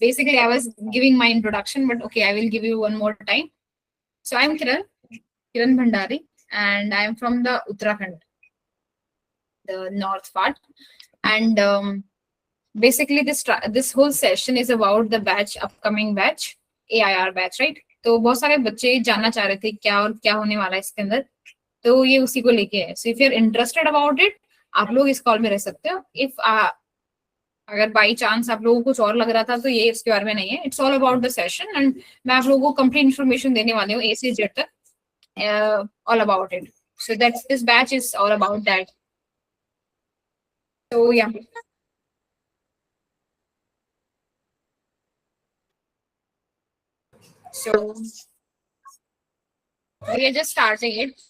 basically I was giving my introduction, but okay, I will give you one more time. So I'm Kiran Bhandari, and I'm from the Uttarakhand, the north part. And basically this whole session is about the batch, upcoming batch, AIR batch, right? तो बहुत सारे बच्चे जानना चाह रहे थे क्या और क्या होने वाला है इसके अंदर, तो ये उसी को लेके है. So if you are interested about it, आप लोग इस कॉल में रह सकते हो. इफ अगर बाई चांस आप लोगों को कुछ और लग रहा था तो ये इसके बारे में नहीं है. It's all about the session, and मैं आप लोगों को कंप्लीट इन्फॉर्मेशन देने वाली हूँ ए से जेड तक, all about it. So that's this batch is all about that. So yeah. So we are just starting it.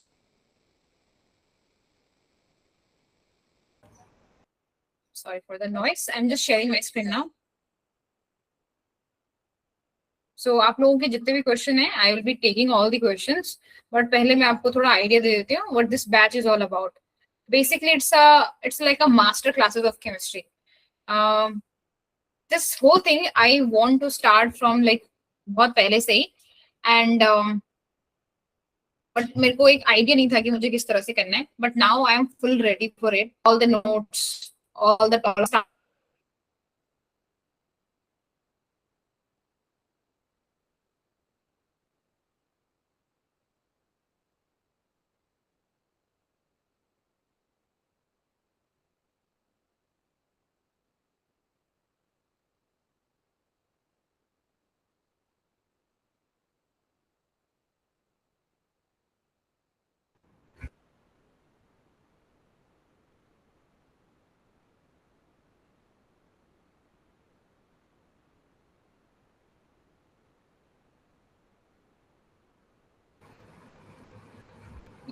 Sorry for the noise. I'm just sharing my screen now. So आप लोगों के जितने भी question हैं, I will be taking all the questions. But पहले मैं आपको थोड़ा आइडिया दे देती हूँ what this batch is all about. Basically, it's like a master classes of chemistry. This whole thing I want to start from like बहुत पहले से ही, and but मेरे को एक आइडिया नहीं था कि मुझे किस तरह से करना है. But now I am full ready for it. All the notes, all the stuff.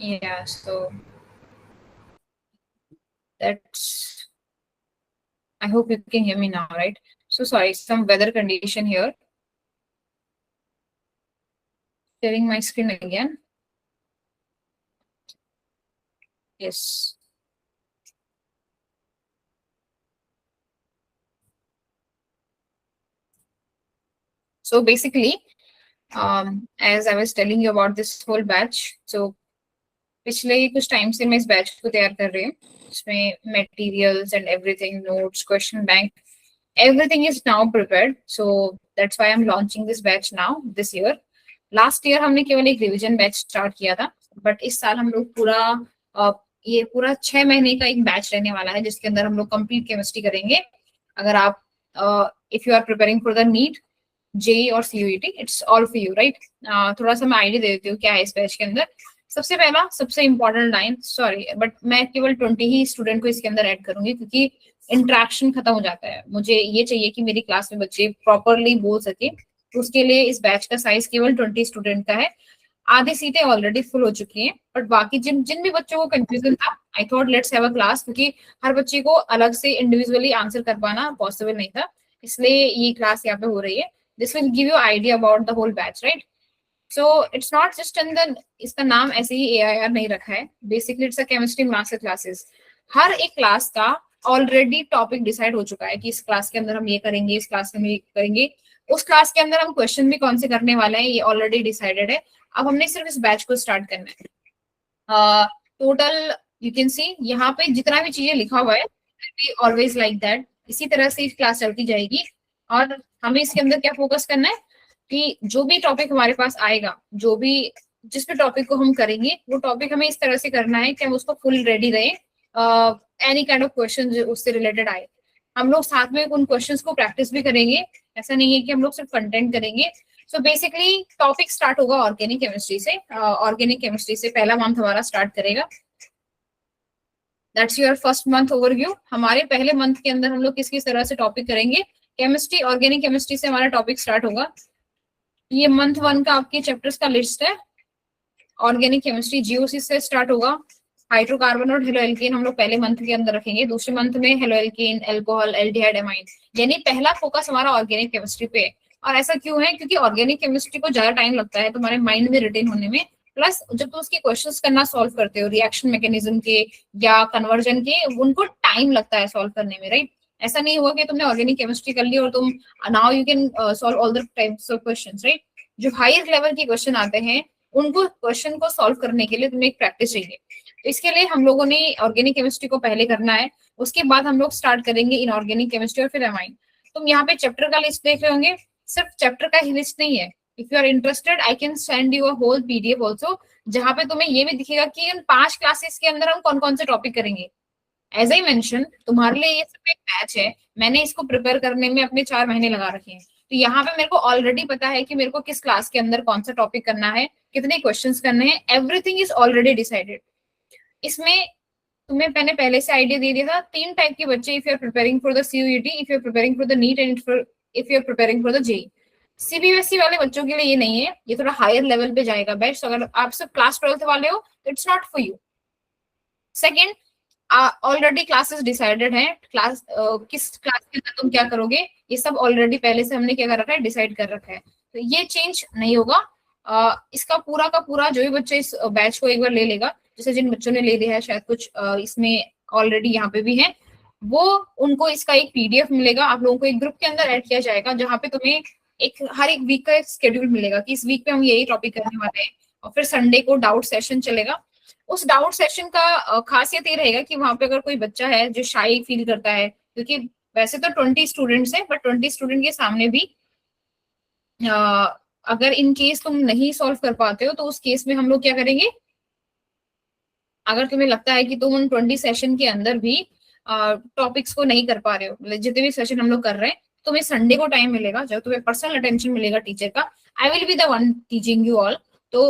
Yeah, so that's, I hope you can hear me now, right? So sorry, some weather condition here. Sharing my screen again. Yes. So basically, as I was telling you about this whole batch, so पिछले कुछ time से मैं इस batch को तैयार कर रही हूँ. इसमें materials and everything, notes, question bank, everything is now prepared. So that's why I'm launching this batch now this year. Last year हमने केवल एक रिवीजन बैच स्टार्ट किया था, बट इस साल हम लोग ये पूरा 6 महीने का एक बैच रहने वाला है, जिसके अंदर हम लोग कंप्लीट केमिस्ट्री करेंगे. अगर आप if you are preparing for the NEET, JEE और CUET, it's all for you, right? थोड़ा सा मैं आइडिया दे देती हूँ क्या है इस बैच के अंदर. सबसे पहला, सबसे इम्पोर्टेंट लाइन, सॉरी बट मैं केवल 20 ही स्टूडेंट को इसके अंदर ऐड करूंगी, क्योंकि इंटरेक्शन खत्म हो जाता है. मुझे ये चाहिए कि मेरी क्लास में बच्चे प्रॉपरली बोल सके, तो उसके लिए इस बैच का साइज केवल 20 स्टूडेंट का है. आधी सीटें ऑलरेडी फुल हो चुकी हैं, बट बाकी जिन जिन भी बच्चों को कंफ्यूजन था, I thought let's have a class, क्योंकि हर बच्चे को अलग से इंडिविजुअली आंसर कर पाना पॉसिबल नहीं था, इसलिए ये क्लास यहाँ पे हो रही है. This will give you idea about the whole batch, right? So it's not just in the, इसका नाम ऐसे ही AIR नहीं रखा है. Basically it's a chemistry master classes. हर एक क्लास का ऑलरेडी टॉपिक डिसाइड हो चुका है कि इस क्लास के अंदर हम ये करेंगे, इस क्लास में ये करेंगे, उस क्लास के अंदर हम क्वेश्चन भी कौन से करने वाले हैं, ये ऑलरेडी डिसाइडेड है. अब हमने सिर्फ इस बैच को स्टार्ट करना है. टोटल यू कैन सी यहाँ पे जितना भी चीजें लिखा हुआ है, ऑलवेज लाइक दैट, इसी तरह से क्लास चलती जाएगी. और हमें इसके अंदर क्या फोकस करना है कि जो भी टॉपिक हमारे पास आएगा, जो भी जिस भी टॉपिक को हम करेंगे, वो टॉपिक हमें इस तरह से करना है कि हम उसको फुल रेडी रहे. एनी काइंड ऑफ क्वेश्चन उससे रिलेटेड आए, हम लोग साथ में उन क्वेश्चंस को प्रैक्टिस भी करेंगे. ऐसा नहीं है कि हम लोग सिर्फ कंटेंट करेंगे. सो बेसिकली टॉपिक स्टार्ट होगा ऑर्गेनिक केमिस्ट्री से. ऑर्गेनिक केमिस्ट्री से पहला मंथ हमारा स्टार्ट करेगा. That's your first month overview. हमारे पहले मंथ के अंदर हम लोग किस किस तरह से टॉपिक करेंगे, केमिस्ट्री, ऑर्गेनिक केमिस्ट्री से हमारा टॉपिक स्टार्ट होगा. ये मंथ 1 का आपके चैप्टर्स का लिस्ट है. ऑर्गेनिक केमिस्ट्री जीओसी से स्टार्ट होगा. हाइड्रोकार्बन और हेलो एल्केन हम लोग पहले मंथ के अंदर रखेंगे. दूसरे मंथ में halo alkane, alcohol, aldehyde, amine. यानी पहला फोकस हमारा ऑर्गेनिक केमिस्ट्री पे है. और ऐसा क्यों है? क्योंकि ऑर्गेनिक केमिस्ट्री को ज्यादा टाइम लगता है तुम्हारे माइंड में रिटेन होने में. प्लस जब तुम उसके क्वेश्चंस करना सॉल्व करते हो, रिएक्शन मैकेनिज्म के या कन्वर्जन के, उनको टाइम लगता है सॉल्व करने में, राइट? ऐसा नहीं हुआ कि तुमने ऑर्गेनिक केमिस्ट्री कर ली और तुम now you can solve all the types of questions, right. जो हायर लेवल के क्वेश्चन आते हैं उनको क्वेश्चन को सॉल्व करने के लिए तुम्हें एक प्रैक्टिस चाहिए। तो इसके लिए हम लोगों ने ऑर्गेनिक केमिस्ट्री को पहले करना है, उसके बाद हम लोग स्टार्ट करेंगे इनऑर्गेनिक केमिस्ट्री और फिर एमाइन। तुम यहाँ पे चैप्टर का लिस्ट देख रहे होंगे, सिर्फ चैप्टर का ही लिस्ट नहीं है। If you are interested I can send you a whole PDF also, जहाँ पे तुम्हें ये भी दिखेगा कि इन 5 क्लासेस के अंदर हम कौन कौन से टॉपिक करेंगे। एज आई मेंशन, तुम्हारे लिए ये सिर्फ एक बैच है, मैंने इसको प्रिपेयर करने में अपने 4 महीने लगा रखे हैं। तो यहाँ पे मेरे को ऑलरेडी पता है कि मेरे को किस क्लास के अंदर कौन सा टॉपिक करना है, कितने क्वेश्चंस करने हैं, एवरीथिंग इज ऑलरेडी डिसाइडेड। इसमें तुम्हें मैंने पहले से आइडिया दे दिया था, 3 टाइप के बच्चे, if you are preparing for the CUET, if you are preparing for the NEET and if you are preparing for the JEE. CBSE वाले बच्चों के लिए ये नहीं है, ये थोड़ा हायर लेवल पे जाएगा बेस्ट। अगर आप सब क्लास 12th वाले हो तो it's not for you. Second, already classes decided हैं, क्लास किस क्लास के अंदर तुम क्या करोगे ये सब ऑलरेडी पहले से हमने क्या कर रखा है, डिसाइड कर रखा है। तो ये चेंज नहीं होगा। इसका पूरा का पूरा जो भी बच्चे इस बैच को एक बार ले लेगा, जैसे जिन बच्चों ने ले लिया है, शायद कुछ इसमें ऑलरेडी यहाँ पे भी है, वो उनको इसका एक पीडीएफ मिलेगा। आप लोगों को एक ग्रुप के अंदर ऐड किया जाएगा, जहाँ पे तुम्हें एक हर एक वीक का एक शेड्यूल मिलेगा कि इस वीक पे हम यही टॉपिक करने वाले हैं। और फिर संडे को डाउट सेशन चलेगा। उस डाउट सेशन का खासियत ये रहेगा कि वहां पे अगर कोई बच्चा है जो शाई फील करता है, क्योंकि वैसे तो 20 स्टूडेंट्स है, बट 20 स्टूडेंट के सामने भी अगर इन केस तुम नहीं सॉल्व कर पाते हो तो उस केस में हम लोग क्या करेंगे, अगर तुम्हें लगता है कि तुम उन 20 सेशन के अंदर भी टॉपिक्स को नहीं कर पा रहे हो, जितने भी सेशन हम लोग कर रहे हैं, तुम्हें संडे को टाइम मिलेगा जब तुम्हें पर्सनल अटेंशन मिलेगा टीचर का। आई will be the one teaching you all. तो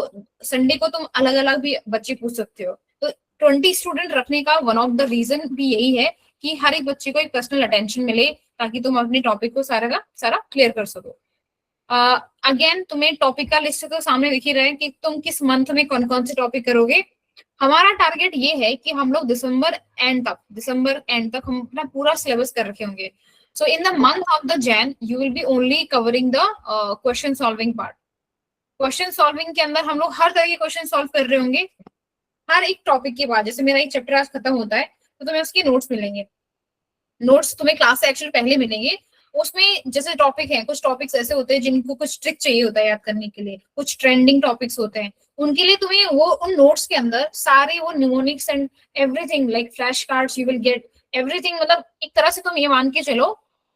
संडे को तुम अलग अलग भी बच्चे पूछ सकते हो। तो 20 स्टूडेंट रखने का वन ऑफ द रीजन भी यही है कि हर एक बच्चे को एक पर्सनल अटेंशन मिले, ताकि तुम अपने टॉपिक को सारा का सारा क्लियर कर सको। अगेन तुम्हें टॉपिक का लिस्ट तो सामने दिख ही रहा है कि तुम किस मंथ में कौन कौन से टॉपिक करोगे। हमारा टारगेट ये है कि हम लोग दिसंबर एंड तक हम अपना पूरा सिलेबस कर रखे होंगे। So in the month of the Jan you will be only covering the question solving part. Question solving के अंदर हम लोग हर तरह के क्वेश्चन सॉल्व कर रहे होंगे। हर एक टॉपिक के बाद, जैसे मेरा एक चैप्टर आज खत्म होता है तो तुम्हें उसके नोट्स मिलेंगे। नोट्स तुम्हें क्लास से एक्चुअली पहले मिलेंगे। उसमें जैसे टॉपिक है, कुछ टॉपिक्स ऐसे होते हैं जिनको कुछ ट्रिक चाहिए होता है याद करने के लिए, कुछ ट्रेंडिंग टॉपिक्स होते हैं, उनके लिए तुम्हें वो उन नोट्स के अंदर सारे वो mnemonics and everything like flash cards you will get everything. मतलब एक तरह से तुम ये मान के चलो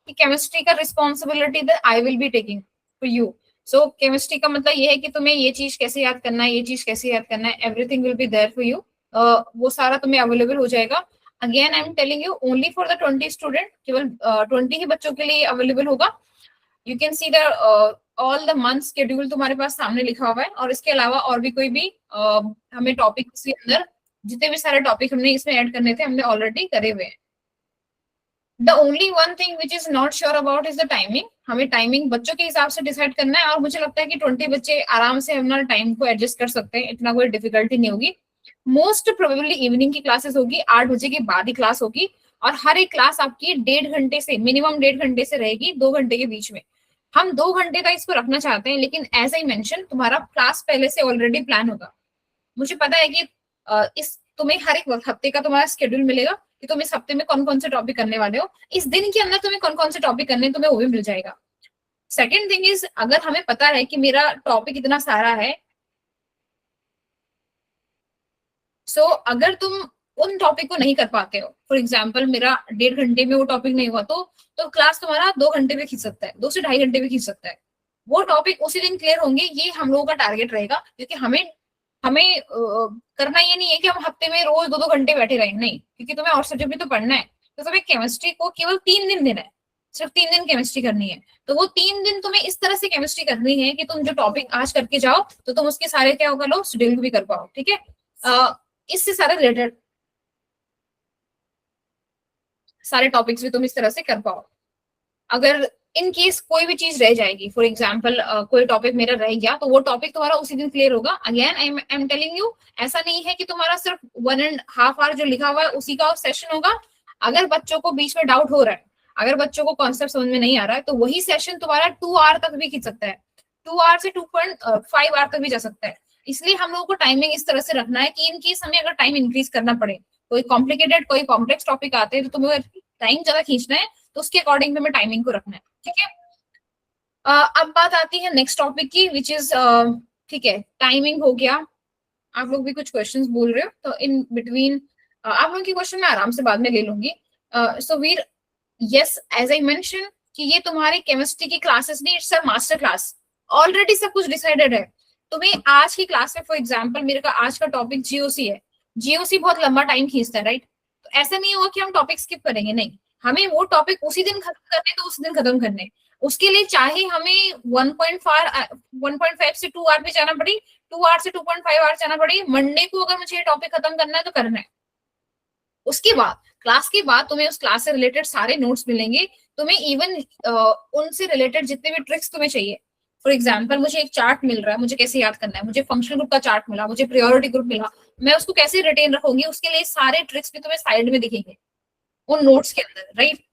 कि केमिस्ट्री का responsibility that I will be taking for you. So chemistry का मतलब ये है कि तुम्हें ये चीज कैसे याद करना है, ये चीज कैसे याद करना है, everything will be there for you. वो सारा तुम्हें अवेलेबल हो जाएगा। Again I am telling you only for the 20 student, केवल 20 ही बच्चों के लिए अवेलेबल होगा। You can see the all the month schedule तुम्हारे पास सामने लिखा हुआ है। और इसके अलावा और भी कोई भी हमें टॉपिक के अंदर जितने भी सारे टॉपिक हमने इसमें ऐड करने थे हमने ऑलरेडी करे हुए हैं। The only one thing which is not sure about is the timing. हमें टाइमिंग बच्चों के हिसाब से डिसाइड करना है, और मुझे लगता है कि 20 बच्चे आराम से अपना टाइम को एडजस्ट कर सकते हैं, इतना कोई डिफिकल्टी नहीं होगी। मोस्ट प्रोबेबली इवनिंग की क्लासेस होगी, 8 बजे के बाद ही क्लास होगी, और हर एक क्लास आपकी 1.5 घंटे से मिनिमम 1.5 घंटे से रहेगी, 2 घंटे के बीच में। हम 2 घंटे का इसको रखना चाहते हैं, लेकिन एज आई मेंशन तुम्हारा क्लास पहले से ऑलरेडी प्लान होगा। मुझे पता है कि इस तुम्हें हर एक हफ्ते का तुम्हारा शेड्यूल मिलेगा कि तुम इस हफ्ते में कौन कौन से टॉपिक करने वाले हो, इस दिन के अंदर तुम्हें कौन कौन से टॉपिक करने तुम्हें वो भी मिल जाएगा। सेकेंड थिंग इज, अगर हमें पता है कि मेरा टॉपिक इतना सारा है, सो अगर तुम उन टॉपिक को नहीं कर पाते हो, फॉर एग्जाम्पल मेरा 1.5 घंटे में वो टॉपिक नहीं हुआ, तो क्लास तुम्हारा 2 घंटे में खींच सकता है, 2 से 2.5 घंटे में खींच सकता है। वो टॉपिक उसी दिन क्लियर होंगे, ये हम लोगों का टारगेट रहेगा। क्योंकि हमें हमें करना ये नहीं है कि हम हफ्ते में रोज 2-2 घंटे बैठे रहें, नहीं, क्योंकि तुम्हें और सब्जेक्ट भी तो पढ़ना है। तो तुम्हें केमिस्ट्री को केवल 3 दिन देना है, सिर्फ 3 दिन केमिस्ट्री करनी है। तो वो 3 दिन तुम्हें इस तरह से केमिस्ट्री करनी है कि तुम जो टॉपिक आज करके जाओ तो तुम उसके सारे क्या होगा लो शेड्यूल भी कर पाओ, ठीक है। इससे सारे रिलेटेड सारे टॉपिक्स भी तुम इस तरह से कर पाओ। अगर इन केस कोई भी चीज रह जाएगी, फॉर एग्जाम्पल कोई टॉपिक मेरा रह गया, तो वो टॉपिक तुम्हारा उसी दिन क्लियर होगा। Again I am telling you, ऐसा नहीं है कि तुम्हारा सिर्फ 1.5 आवर जो लिखा हुआ है उसी का सेशन होगा। अगर बच्चों को बीच में डाउट हो रहा है, अगर बच्चों को कॉन्सेप्ट समझ में नहीं आ रहा है, तो वही सेशन तुम्हारा 2 आवर तक भी खींच सकता है, 2 आवर से 2.5 आवर तक भी जा सकता है। इसलिए हम लोगों को टाइमिंग इस तरह से रखना है कि इन केस हमें अगर टाइम इंक्रीज करना पड़े, कोई कॉम्प्लिकेटेड कोई कॉम्प्लेक्स टॉपिक आते हैं, तो तुम्हें टाइम ज्यादा खींचना है, तो उसके अकॉर्डिंग हमें टाइमिंग को रखना है, ठीक है। अब बात आती है नेक्स्ट टॉपिक की, विच इज ठीक है, टाइमिंग हो गया। आप लोग भी कुछ क्वेश्चंस बोल रहे हो, तो इन बिटवीन आप लोगों की क्वेश्चन मैं आराम से बाद में ले लूंगी। सो वीर, यस, एज आई मेंशन कि ये तुम्हारी केमिस्ट्री की क्लासेस नहीं, it's a master class. Already सब कुछ डिसाइडेड है। तुम्हें आज की क्लास में, फॉर एग्जांपल मेरे का आज का टॉपिक जीओसी है। जीओसी बहुत लंबा टाइम खींचता है, राइट? तो ऐसा नहीं होगा कि हम टॉपिक स्किप करेंगे, नहीं, हमें वो टॉपिक उसी दिन खत्म करने, तो उसी दिन खत्म करने। उसके लिए चाहे हमें 1.5 से 2 आवर पे जाना पड़ी, 2 आवर से 2.5 आवर जाना पड़ी, मंडे को अगर मुझे ये टॉपिक खत्म करना है तो करना है। उसके बाद क्लास के बाद तुम्हें उस क्लास से रिलेटेड सारे नोट्स मिलेंगे। तुम्हें इवन उनसे रिलेटेड जितने भी ट्रिक्स तुम्हें चाहिए, फॉर एग्जाम्पल मुझे एक चार्ट मिल रहा है, मुझे कैसे याद करना है, मुझे फंक्शनल ग्रुप का चार्ट मिला, मुझे प्रायोरिटी ग्रुप मिला, मैं उसको कैसे रिटेन रखूंगी, उसके लिए सारे ट्रिक्स भी तुम्हें साइड में दिखेंगे उन नोट्स के अंदर, राइट?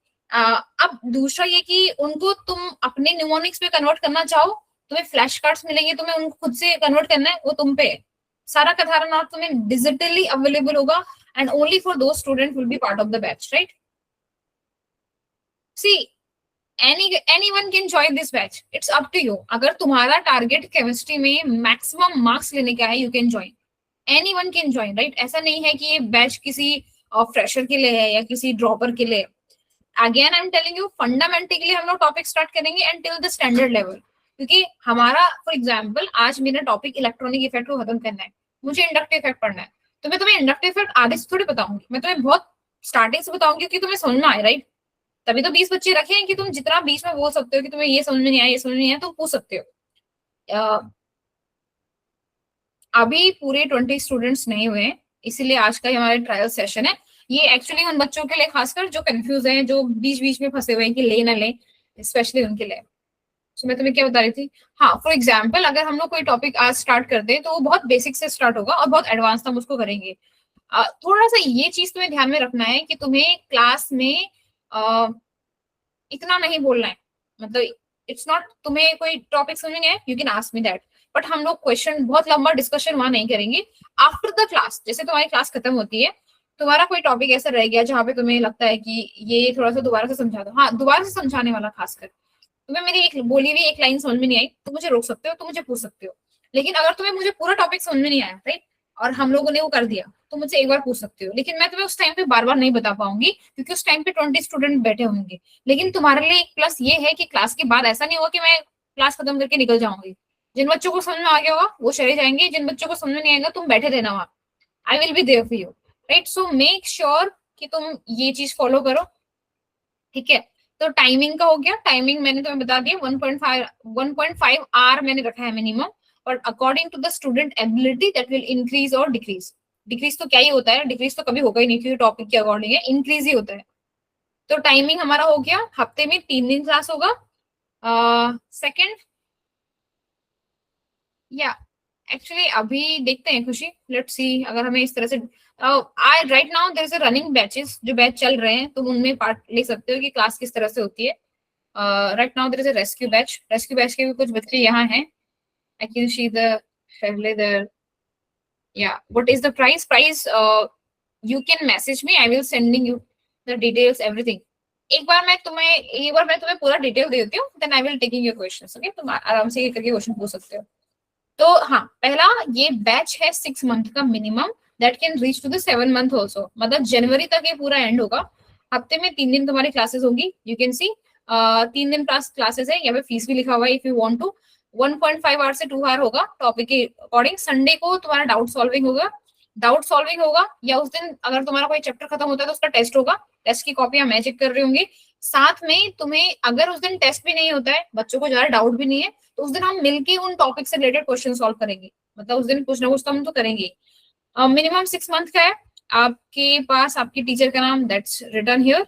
अब दूसरा ये कि उनको तुम अपने न्यूमोनिक्स में कन्वर्ट करना चाहो, तुम्हें फ्लैश कार्ड्स मिलेंगे, तुम्हें उनको खुद से कन्वर्ट करना है, वो तुम पे है। सारा का सारा नोट तुम्हें डिजिटली अवेलेबल होगा, and only for those students will be part of the batch, right? See, anyone can join this batch, it's up to you. अगर तुम्हारा टारगेट केमिस्ट्री में मैक्सिमम मार्क्स लेने का है, you can join, anyone can join, right? ऐसा नहीं है कि ये बैच किसी फ्रेशर के लिए है या किसी ड्रॉपर के लिए। Again I am telling you, fundamentally हम लोग टॉपिक स्टार्ट करेंगे एंड द स्टैंडर्ड लेवल। क्योंकि हमारा, फॉर एग्जांपल, आज मेरा टॉपिक इलेक्ट्रॉनिक इफेक्ट को खत्म करना है, मुझे इंडक्टिव इफेक्ट पढ़ना है, तो मैं तुम्हें इंडक्टिव इफेक्ट आगे से थोड़ी बताऊंगी, मैं तुम्हें बहुत स्टार्टिंग से बताऊंगी कि तुम्हें समझना आए, राइट? तभी तो 20 बच्चे रखे हैं कि तुम जितना बीच में बोल सकते हो कि तुम्हें ये समझ में नहीं आया, ये समझ में नहीं आया, तुम पूछ सकते हो। अभी पूरे 20 स्टूडेंट्स नहीं हुए हैं, इसीलिए आज का हमारा ट्रायल सेशन है। ये एक्चुअली उन बच्चों के लिए, खासकर जो कंफ्यूज हैं, जो बीच बीच में फंसे हुए हैं कि ले ना ले, स्पेशली उनके लिए। तो मैं तुम्हें क्या बता रही थी, हाँ, फॉर एग्जाम्पल अगर हम लोग कोई टॉपिक आज स्टार्ट कर दे तो वो बहुत बेसिक से स्टार्ट होगा और बहुत एडवांस हम उसको करेंगे। थोड़ा सा ये चीज तुम्हें ध्यान में रखना है कि तुम्हें क्लास में इतना नहीं बोलना है, मतलब इट्स नॉट, तुम्हें कोई टॉपिक समझ में है, you can ask me that, but हम लोग क्वेश्चन, बहुत लंबा डिस्कशन वहां नहीं करेंगे। आफ्टर द क्लास, जैसे तुम्हारी क्लास खत्म होती है, तुम्हारा कोई टॉपिक ऐसा रह गया जहाँ पे तुम्हें लगता है कि ये थोड़ा सा दोबारा से समझा दो, हाँ, दोबारा से समझाने वाला खासकर, तुम्हें मेरी एक बोली हुई एक लाइन समझ में नहीं आई, तो मुझे रोक सकते हो, तो मुझे पूछ सकते हो। लेकिन अगर तुम्हें मुझे पूरा टॉपिक समझ में नहीं आया, राइट, और हम लोगों ने वो कर दिया, तो मुझे एक बार पूछ सकते हो। लेकिन मैं तुम्हें उस टाइम पे बार बार नहीं बता पाऊंगी, क्योंकि उस टाइम पे 20 स्टूडेंट बैठे होंगे। लेकिन तुम्हारे लिए एक प्लस ये है कि क्लास के बाद ऐसा नहीं होगा कि मैं क्लास खत्म करके निकल जाऊंगी। जिन बच्चों को समझ में आ गया होगा वो चले जाएंगे, जिन बच्चों को समझ में नहीं आएगा तुम बैठे रहना वहां, I will be there for you, right? So make sure कि तुम ये चीज फॉलो करो, ठीक है? तो टाइमिंग का हो गया, टाइमिंग मैंने तुम्हें बता दिया, 1.5 आवर मैंने रखा है मिनिमम, और according to the student ability that will increase और डिक्रीज। डिक्रीज तो क्या ही होता है, डिक्रीज तो कभी होगा ही नहीं, क्योंकि टॉपिक के अकॉर्डिंग है, इंक्रीज ही होता है। तो टाइमिंग हमारा हो गया, हफ्ते में 3 दिन क्लास होगा। सेकंड, या एक्चुअली अभी देखते हैं खुशी, लेट्स सी, अगर हमें इस तरह से I right now there is a running batches, जो बैच चल रहे हैं तुम उनमें पार्ट ले सकते हो कि क्लास किस तरह से होती है। Right now there is a rescue batch, rescue batch के भी कुछ बच्चे यहाँ हैं, I can see the family there. या what is the price you can message me, I will sending you the details everything. एक बार मैं तुम्हें पूरा डिटेल दे देती हूँ, then I will taking your questions, okay? तुम आराम से ये करके क्वेश्चन पूछ सकते हो। तो हाँ, पहला ये बैच है 6 मंथ का minimum, that can reach to the 7 month also, मतलब जनवरी तक ये पूरा एंड होगा। हफ्ते में 3 दिन तुम्हारी क्लासेस होगी, यू कैन सी 3 दिन क्लासेस है, यहाँ पे फीस भी लिखा हुआ है, if you want to. 1.5 hour से 2 आवर होगा टॉपिक के अकॉर्डिंग। संडे को तुम्हारा डाउट सॉल्विंग होगा, या उस दिन अगर तुम्हारा कोई चैप्टर खत्म होता है तो उसका टेस्ट होगा, टेस्ट की कॉपियां मैं चेक कर रही होंगी। साथ में तुम्हें अगर उस दिन टेस्ट भी नहीं होता है, बच्चों को ज्यादा डाउट भी नहीं है, तो उस दिन हम मिलके उन टॉपिक से रिलेटेड क्वेश्चन सॉल्व करेंगे, मतलब उस दिन कुछ ना कुछ तो हम तो करेंगे। मिनिमम 6 मंथ का है। आपके पास आपकी टीचर का नाम दैट्स रिटन हियर,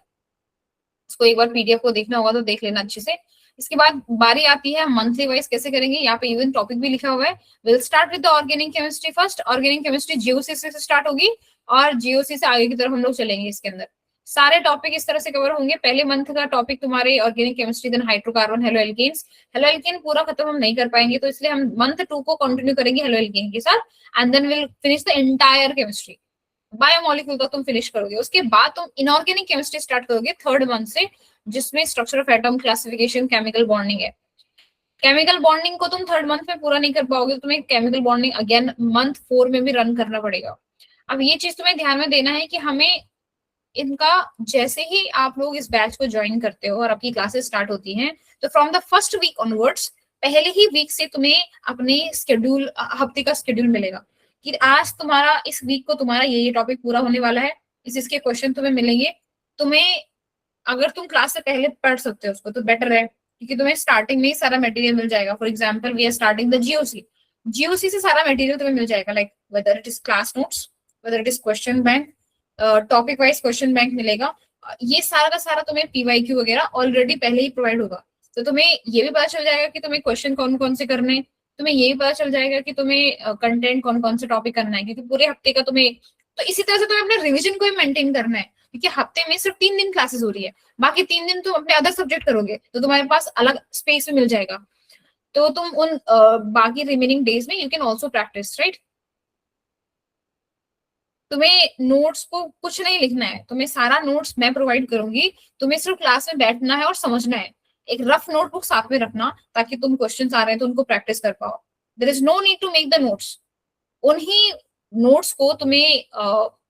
इसको एक बार पीडीएफ को देखना होगा तो देख लेना अच्छे से। इसके बाद बारी आती है मंथली वाइज कैसे करेंगे, यहाँ पे इवन टॉपिक भी लिखा हुआ है। Will start with the organic chemistry first, organic chemistry GOC से स्टार्ट होगी, और जीओसी से आगे की तरफ हम लोग चलेंगे। इसके अंदर सारे टॉपिक इस तरह से कवर होंगे। पहले मंथ का टॉपिक तुम्हारे organic chemistry, then hydrocarbon, haloalkanes. Haloalkane पूरा खत्म हम नहीं कर पाएंगे, तो इसलिए हम मंथ 2 को कंटिन्यू करेंगे हेलो एल्केन के साथ, and then will finish the entire chemistry. Biomolecule तक तुम फिनिश करोगे, उसके बाद तुम इनऑर्गेनिक केमिस्ट्री स्टार्ट करोगे थर्ड मंथ से, जिसमें structure of atom, classification, chemical bonding है। केमिकल बॉन्डिंग को तुम थर्ड मंथ में पूरा नहीं कर पाओगे, तुम्हें केमिकल बॉन्डिंग अगेन मंथ 4 में भी रन करना पड़ेगा। अब ये चीज तुम्हें ध्यान में देना है कि हमें इनका, जैसे ही आप लोग इस बैच को ज्वाइन करते हो और आपकी क्लासेस स्टार्ट होती हैं, तो from the first week onwards, पहले ही वीक से तुम्हें अपने स्केड्यूल, हफ्ते का स्केड्यूल मिलेगा कि आज तुम्हारा, इस वीक को तुम्हारा ये टॉपिक पूरा होने वाला है, इसके क्वेश्चन तुम्हें मिलेंगे। तुम्हें, अगर तुम क्लास से पहले पढ़ सकते हो उसको तो बेटर है, क्योंकि तुम्हें स्टार्टिंग में ही सारा मटेरियल मिल जाएगा। For example we are starting the GOC, GOC से सारा मटेरियल तुम्हें मिल जाएगा, like whether it is class notes, whether it is question bank, topic wise question bank मिलेगा। ये सारा का सारा तुम्हें पीवाईक्यू वगैरह ऑलरेडी पहले ही प्रोवाइड होगा, तो तुम्हें ये भी पता चल जाएगा कि तुम्हें क्वेश्चन कौन कौन से करने, तुम्हें ये भी पता चल जाएगा कि तुम्हें कंटेंट कौन कौन से टॉपिक करना है, क्योंकि पूरे हफ्ते का तुम्हें, तो इसी तरह से तुम्हें अपने रिविजन को भी मेंटेन करना है, क्योंकि हफ्ते में सिर्फ 3 दिन क्लासेस हो रही है, बाकी 3 दिन तुम अपने अदर सब्जेक्ट करोगे, तो तुम्हारे पास अलग स्पेस भी मिल जाएगा। तो तुम उन बाकी रिमेनिंग डेज में you can also practice, right. तुम्हें नोट्स को कुछ नहीं लिखना है, तुम्हें सारा नोट्स मैं प्रोवाइड करूंगी, तुम्हें सिर्फ क्लास में बैठना है और समझना है। एक रफ नोटबुक साथ में रखना, ताकि तुम क्वेश्चंस आ रहे हैं तो उनको प्रैक्टिस कर पाओ। There is no need to make the notes, उन्हीं नोट्स को तुम्हें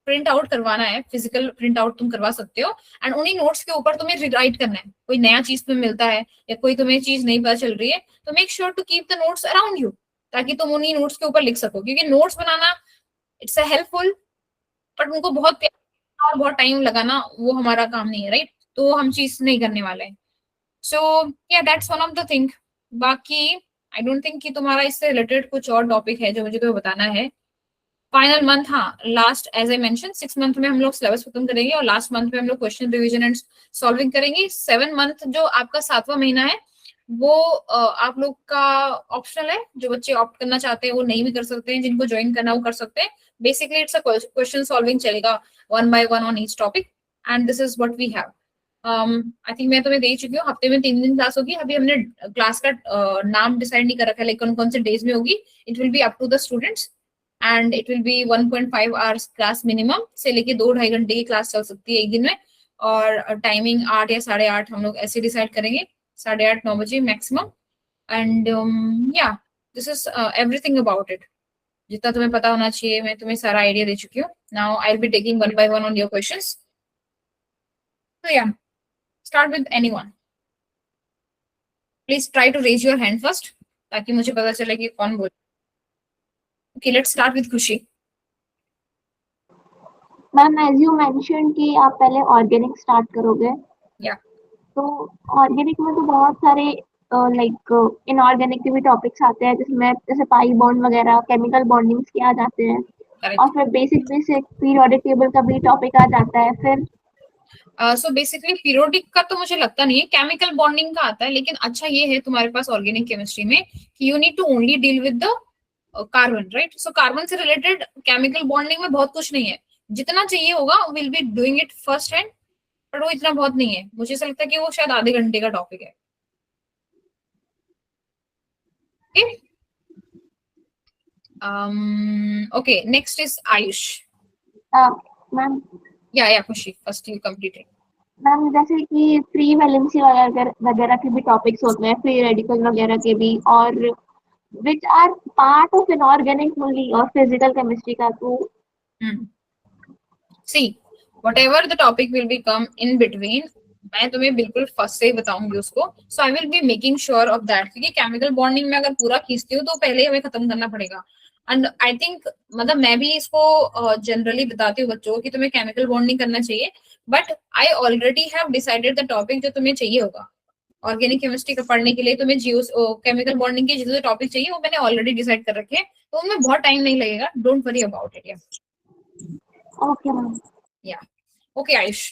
प्रिंट आउट करवाना है, फिजिकल प्रिंट आउट तुम करवा सकते हो, एंड उन्हीं नोट्स के ऊपर तुम्हें रिराइट करना है। कोई नया चीज तुम्हें मिलता है या कोई तुम्हें चीज नहीं पता चल रही है, तो make sure to keep the notes around you, ताकि तुम उन्हीं नोट्स के ऊपर लिख सको, क्योंकि नोट्स बनाना इट्स अ हेल्पफुल, बट उनको बहुत प्यार और बहुत टाइम लगाना वो हमारा काम नहीं है, राइट। तो हम चीज नहीं करने वाले हैं। सो या that's one of the thing. बाकी आई डोंट थिंक कि तुम्हारा इससे रिलेटेड कुछ और टॉपिक है जो मुझे तुम्हें बताना है। फाइनल मंथ, हाँ, last as I mention 6 month में हम लोग सिलेबस खत्म करेंगे, और लास्ट मंथ में हम लोग क्वेश्चन रिवीजन एंड सॉल्विंग करेंगे। 7 मंथ जो आपका 7वां महीना है, वो आप लोग का ऑप्शनल है, जो बच्चे ऑप्ट करना चाहते हैं वो नहीं भी कर सकते हैं, जिनको ज्वाइन करना वो कर सकते हैं। Basically it's a question solving चलेगा 1 by 1 on each topic, and this is what we have. I think मैं तुम्हें दे चुकी हूँ, हफ्ते में 3 दिन क्लास होगी। अभी हमने क्लास का नाम डिसाइड नहीं कर रखा है, लाइक कौन कौन से डेज में होगी। It will be up to the students, and it will be 1.5 hours class minimum, से लेके 2-2.5 घंटे की क्लास चल सकती है एक दिन में। और टाइमिंग 8 या 8:30 हम लोग ऐसे डिसाइड करेंगे, 8:30-9 बजे मैक्सिमम। एंड या this is everything about it. जितना तुम्हें पता होना चाहिए मैं तुम्हें सारा आइडिया दे चुकी हूँ। Now I will be taking 1 by 1 on your questions. तो या start with anyone, please try to raise your hand first, ताकि मुझे पता चले कि कौन बोल। Okay, let's start with Khushi. Ma'am as you mention कि आप पहले ऑर्गेनिक स्टार्ट करोगे, या तो ऑर्गेनिक में तो बहुत सारे लाइक इनऑर्गेनिक के भी टॉपिक्स आते हैं, जिसमें जैसे पाई बॉन्ड वगैरह, केमिकल बॉन्डिंग्स के आ जाते हैं, और करेक्ट। फिर बेसिक बेसिक पीरियोडिक टेबल का भी टॉपिक आ जाता है। फिर सो बेसिकली पीरियोडिक का तो मुझे लगता नहीं है, केमिकल बॉन्डिंग का आता है, लेकिन अच्छा ये है तुम्हारे पास ऑर्गेनिक केमिस्ट्री में कि you need to only deal with the carbon, right. So carbon से रिलेटेड केमिकल बॉन्डिंग में बहुत कुछ नहीं है, जितना चाहिए होगा will be doing it first hand, but वो इतना बहुत नहीं है। मुझे ऐसा लगता है कि वो शायद आधे घंटे का टॉपिक है। Okay, next is Ayush. Ma'am या खुशी, first you complete it. Ma'am जैसे कि फ्री वैलेंसी वगैरह वगैरह के भी टॉपिक्स होते हैं, फ्री रेडिकल वगैरह के भी, और which are part of inorganic only और फिजिकल केमिस्ट्री का। तो सी whatever the topic will be come in between, मैं तुम्हें बिल्कुल फर्स्ट से ही बताऊंगी उसको। So I will be making sure of that, क्योंकि केमिकल बॉन्डिंग में अगर पूरा खींचती हूँ तो पहले हमें खत्म करना पड़ेगा। एंड आई थिंक, मतलब मैं भी इसको जनरली बताती हूँ बच्चों को कि तुम्हें केमिकल बॉन्डिंग करना चाहिए, but I already have decided the topic जो तुम्हें चाहिए होगा ऑर्गेनिक केमिस्ट्री का पढ़ने के लिए। तुम्हें जियो केमिकल बॉन्डिंग के जितने टॉपिक चाहिए वो मैंने ऑलरेडी डिसाइड कर रखे हैं, तो उनमें बहुत टाइम नहीं लगेगा, don't worry about it. Okay ma'am. या ओके आयुष।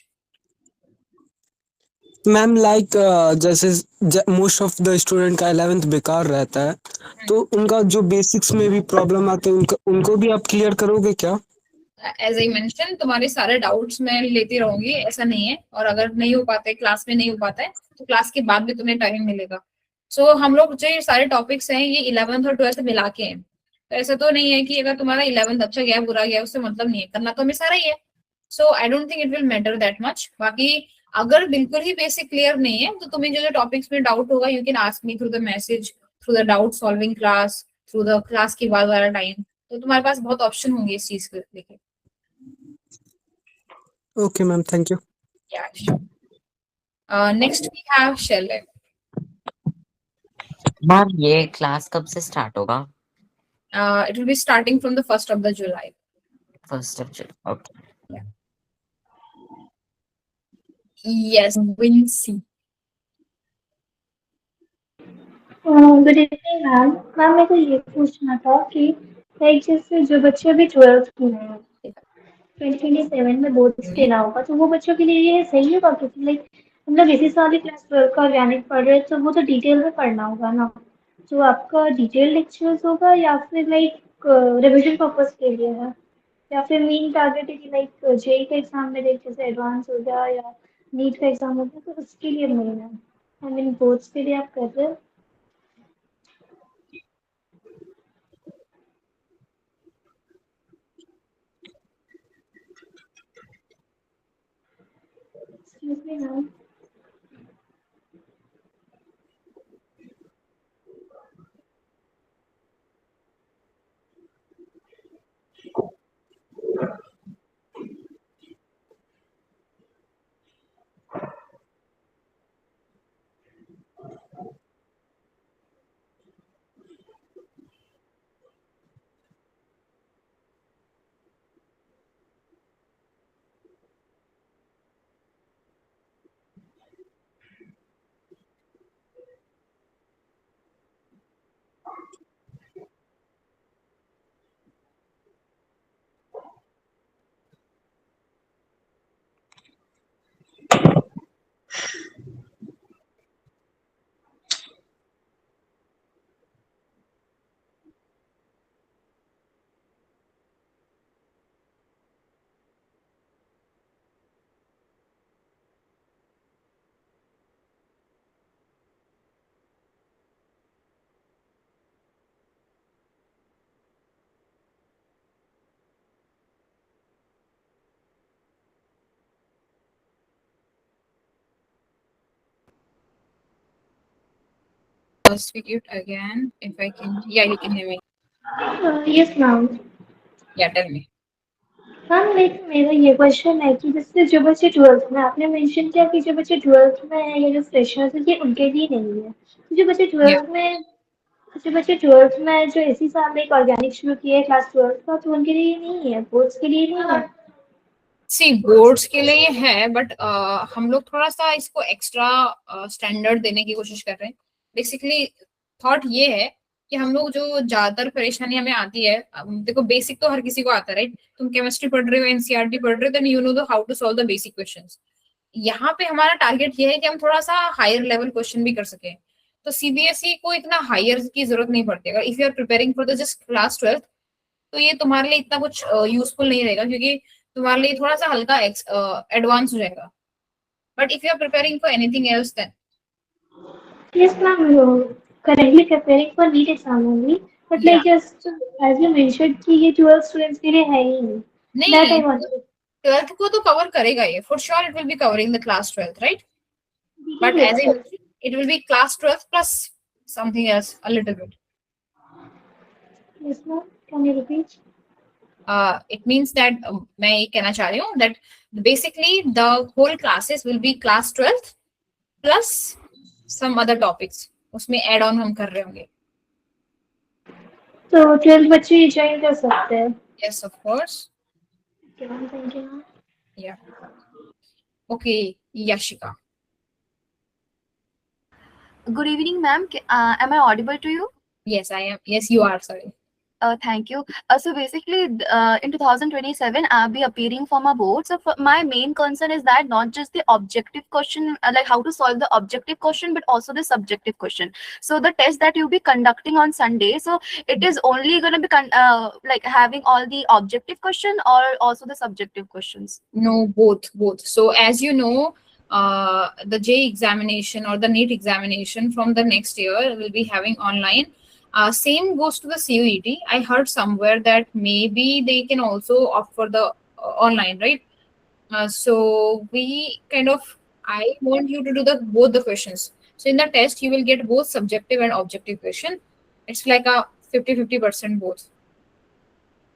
मैम लाइक जैसे मोस्ट ऑफ द स्टूडेंट का 11th बेकार रहता है, तो उनका जो बेसिक्स में भी प्रॉब्लम आते हैं उनको भी आप क्लियर करोगे क्या? एज आई मेंशन, तुम्हारे सारे डाउट्स मैं लेती रहूंगी, ऐसा नहीं है। और अगर नहीं हो पाते, क्लास में नहीं हो पाता है, तो क्लास के बाद भी तुम्हें टाइम मिलेगा। सो हम लोग जो ये सारे टॉपिक्स हैं ये 11th और 12th मिला के हैं। तो ऐसा तो नहीं है कि अगर तुम्हारा 11th अच्छा गया बुरा गया उससे मतलब नहीं है, करना तो हमें सारा ही है. So I don't think it will matter that much. बाकी अगर बिल्कुल ही बेसिक क्लियर नहीं है तो तुम्हें जो जो टॉपिक्स में डाउट होगा you can ask me through the message, through the doubt solving class, through the class के बाद वाला टाइम. तो तुम्हारे पास बहुत ऑप्शन होंगे इस चीज को लेके. Okay ma'am, thank you. Yeah, sure. Next we have Shelley. Ma'am ये क्लास कब से स्टार्ट होगा? It will be starting from the 1st of the July. 1st of July. Okay. Yes, Vinci. Good evening ma'am. Ma'am मेरे को ये पूछना था कि लाइक जैसे जो बच्चे अभी 12th में हैं 2027 में बोर्ड्स देना होगा, तो वो बच्चों के लिए ये सही होगा? क्योंकि लाइक हम लोग इसी साल ही क्लास 12 का ऑर्गेनिक पढ़ रहे हैं, तो वो तो डिटेल में पढ़ना होगा ना. तो आपका डिटेल लेक्चर्स होगा या फिर लाइक रिविजन पर्पस के लिए है, या फिर मेन टारगेट है कि लाइक जेई का एग्जाम में लाइक जैसे एडवांस हो गया या नीट का एग्जाम हो गया तो उसके लिए मेन है? आई मीन बोर्ड्स के लिए आप कर रहे हो? Excuse me, ma'am. Speak it again if I can. Yeah, you can hear me. Yes, ma'am. Yeah, tell me. Ma'am like मेरा ये क्वेश्चन है कि जैसे जो बच्चे 12th में, आपने मेंशन किया कि जो बच्चे 12th में है या जो फ्रेशर्स है ये उनके लिए नहीं है. तो जो बच्चे 12th में जो इसी साल एक ऑर्गेनिक शुरू किया है क्लास 12th का, तो उनके लिए नहीं है, बोर्ड्स के लिए नहीं है? सी बोर्ड्स के लिए है बट हम लोग थोड़ा सा इसको एक्स्ट्रा स्टैंडर्ड देने की कोशिश कर रहे हैं. बेसिकली थॉट ये है कि हम लोग जो ज्यादातर परेशानी हमें आती है, देखो बेसिक तो हर किसी को आता है राइट. तुम केमिस्ट्री पढ़ रहे हो, एनसीईआरटी पढ़ रहे हो, then you know the how to solve the basic questions. यहाँ पे हमारा टारगेट ये है कि हम थोड़ा सा हायर लेवल क्वेश्चन भी कर सके. तो सीबीएसई को इतना हायर की जरूरत नहीं पड़ती. अगर if you are preparing for the just class 12th तो ये तुम्हारे लिए इतना कुछ यूजफुल नहीं रहेगा, क्योंकि तुम्हारे लिए थोड़ा सा हल्का एडवांस हो जाएगा. But if you are preparing for anything else then Yes, ma'am. Currently preparing for NEET exam only, but like just as you mentioned कि ये 12 students के लिए है ही नहीं. That I नहीं, want to 12th को तो कवर करेगा ये for sure. It will be covering the class 12th right. But as it will be class 12th plus something else a little bit. Yes, ma'am. Can you repeat? It means that मैं ये कहना चाह रही हूँ that basically the whole classes will be class 12th plus some other topics. उसमें add on हम कर रहे होंगे. तो 12 बच्चे ज्वाइन कर सकते हैं? Yes, of course. Okay, ma'am. Thank you, ma'am. Yeah. Okay, Yashika. Good evening, ma'am. Am I audible to you? Yes, I am. Yes, you are. Sorry. Thank you. So basically, in 2027, I'll be appearing for my board. So my main concern is that not just the objective question, like how to solve the objective question, but also the subjective question. So the test that you'll be conducting on Sunday, so it is only going to be like having all the objective question or also the subjective questions? No, both. So as you know, the JEE examination or the NEET examination from the next year will be having online. Same goes to the CUET. I heard somewhere that maybe they can also opt for the online, right? So we kind of, I want you to do the both the questions. So in the test, you will get both subjective and objective question. It's like a 50-50% both.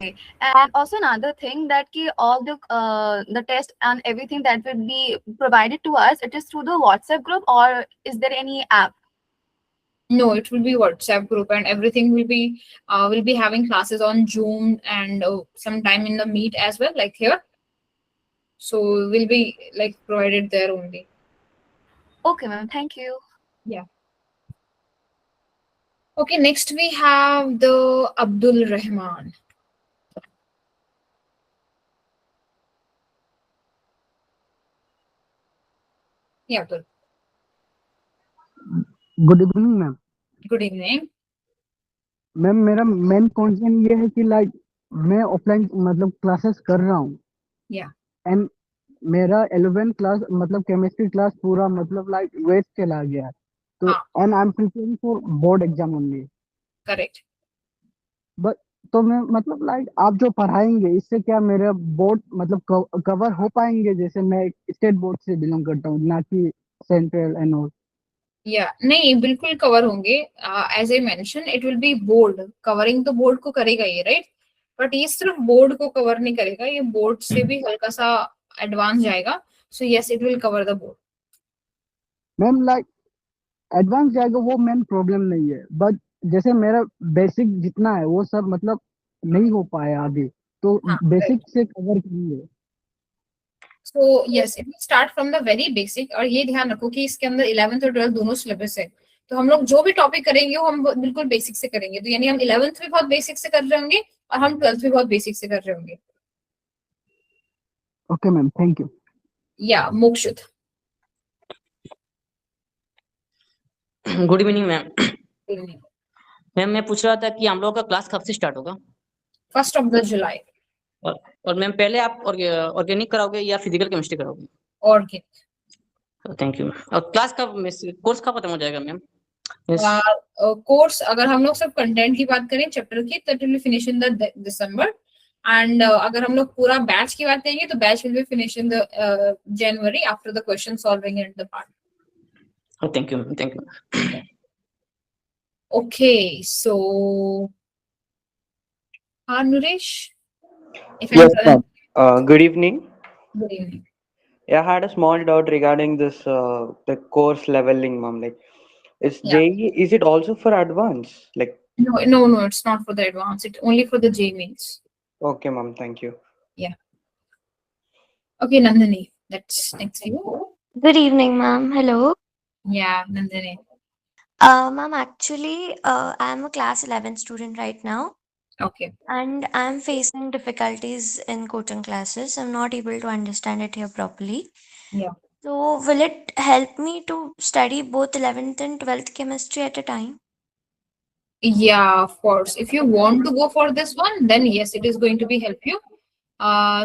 And also another thing that all the test and everything that will be provided to us, it is through the WhatsApp group, or is there any app? No, it will be WhatsApp group, and everything will be having classes on Zoom and sometime in the Meet as well, like here. So will be like provided there only. Okay, ma'am. Thank you. Yeah. Okay, next we have the Abdul Rahman. Yeah, Abdul. Good evening ma'am. Good evening. Ma'am मेरा main concern ये है कि like मैं offline मतलब classes कर रहा हूँ Yeah. And मेरा 11th क्लास मतलब केमिस्ट्री क्लास पूरा मतलब लाइक वेस्ट चला गया, तो हाँ. And I am preparing for board exam only. Correct. But तो मैं मतलब लाइक आप जो पढ़ाएंगे इससे क्या मेरा बोर्ड मतलब कवर हो पाएंगे? जैसे मैं स्टेट बोर्ड से बिलोंग करता हूँ, ना कि सेंट्रल एंड ऑल। या नहीं, बिल्कुल कवर होंगे। As I mention, it will be board covering, तो बोर्ड को करेगा ये, राइट? बट ये सिर्फ बोर्ड को कवर नहीं करेगा, ये बोर्ड से भी हल्का सा एडवांस जाएगा। So yes, it will cover the board. Ma'am like advance जाएगा वो मेन प्रॉब्लम नहीं है, बट जैसे मेरा बेसिक जितना है वो सब मतलब नहीं हो पाया अभी, तो हाँ, बेसिक से कवर करेंगे। So yes, it will start from the very basic. और ये ध्यान रखो कि इसके अंदर 11th और 12th दोनों सिलेबस है, तो हम लोग जो भी टॉपिक करेंगे वो हम बिल्कुल बेसिक से करेंगे। तो यानी हम 11th भी बहुत बेसिक से कर रहे होंगे और हम 12th भी बहुत बेसिक से कर रहे होंगे। Okay ma'am, thank you. या Mokshit. Good evening ma'am. Ma'am मैं पूछ रहा था कि हम लोग का क्लास कब से स्टार्ट होगा? 1st of July। और मैम पहले आप ऑर्गेनिक कराओगे या फिजिकल केमिस्ट्री कराओगे? ऑर्गेनिक। Thank you. और क्लास कब, कोर्स कब खत्म हो जाएगा मैम? कोर्स अगर हम लोग सब कंटेंट की बात करें चैप्टर की, तो it will finish in the December. And अगर हम लोग पूरा बैच की बात करेंगे तो batch will be finish in the January after the question solving and the part. Thank you, thank you. Okay, so Nuresh, if Yes, I'm ma'am. Good evening. good evening. Yeah, I had a small doubt regarding this the course leveling, ma'am. Like, is Yeah. JEE, is it also for advance? Like, No, it's not for the advanced. It's only for the J mains. okay, ma'am. Thank you. Okay, Nandini, that's next you. Good evening, ma'am. Hello. Yeah, Nandini. Ma'am, actually, I'm a class 11 student right now, Okay. and I'm facing difficulties in coaching classes. I'm not able to understand it here properly. Yeah. So, will it help me to study both 11th and 12th chemistry at a time? Yeah, of course. If you want to go for this one, then yes, it is going to be help you.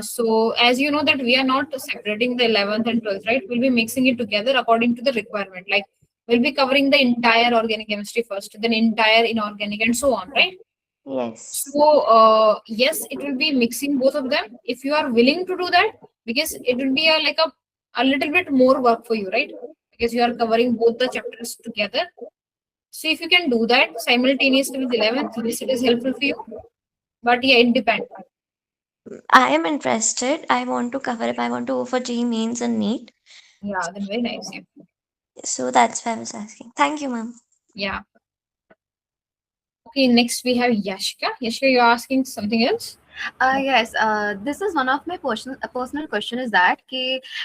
So as you know that we are not separating the 11th and 12th, right? We'll be mixing it together according to the requirement. Like we'll be covering the entire organic chemistry first, then entire inorganic and so on, right? Yes. So yes, it will be mixing both of them if you are willing to do that, because it will be a little bit more work for you, right? Because you are covering both the chapters together. So if you can do that simultaneously with 11th, yes, it is helpful for you. But yeah, it depends. I am interested. I want to cover if I want to go for G mains and NEET. Yeah, then very nice. Yeah. So that's why I was asking. Thank you, ma'am. Yeah. Okay, next we have Yashika. Yashika, you're asking something else? Yes, this is one of my personal question is that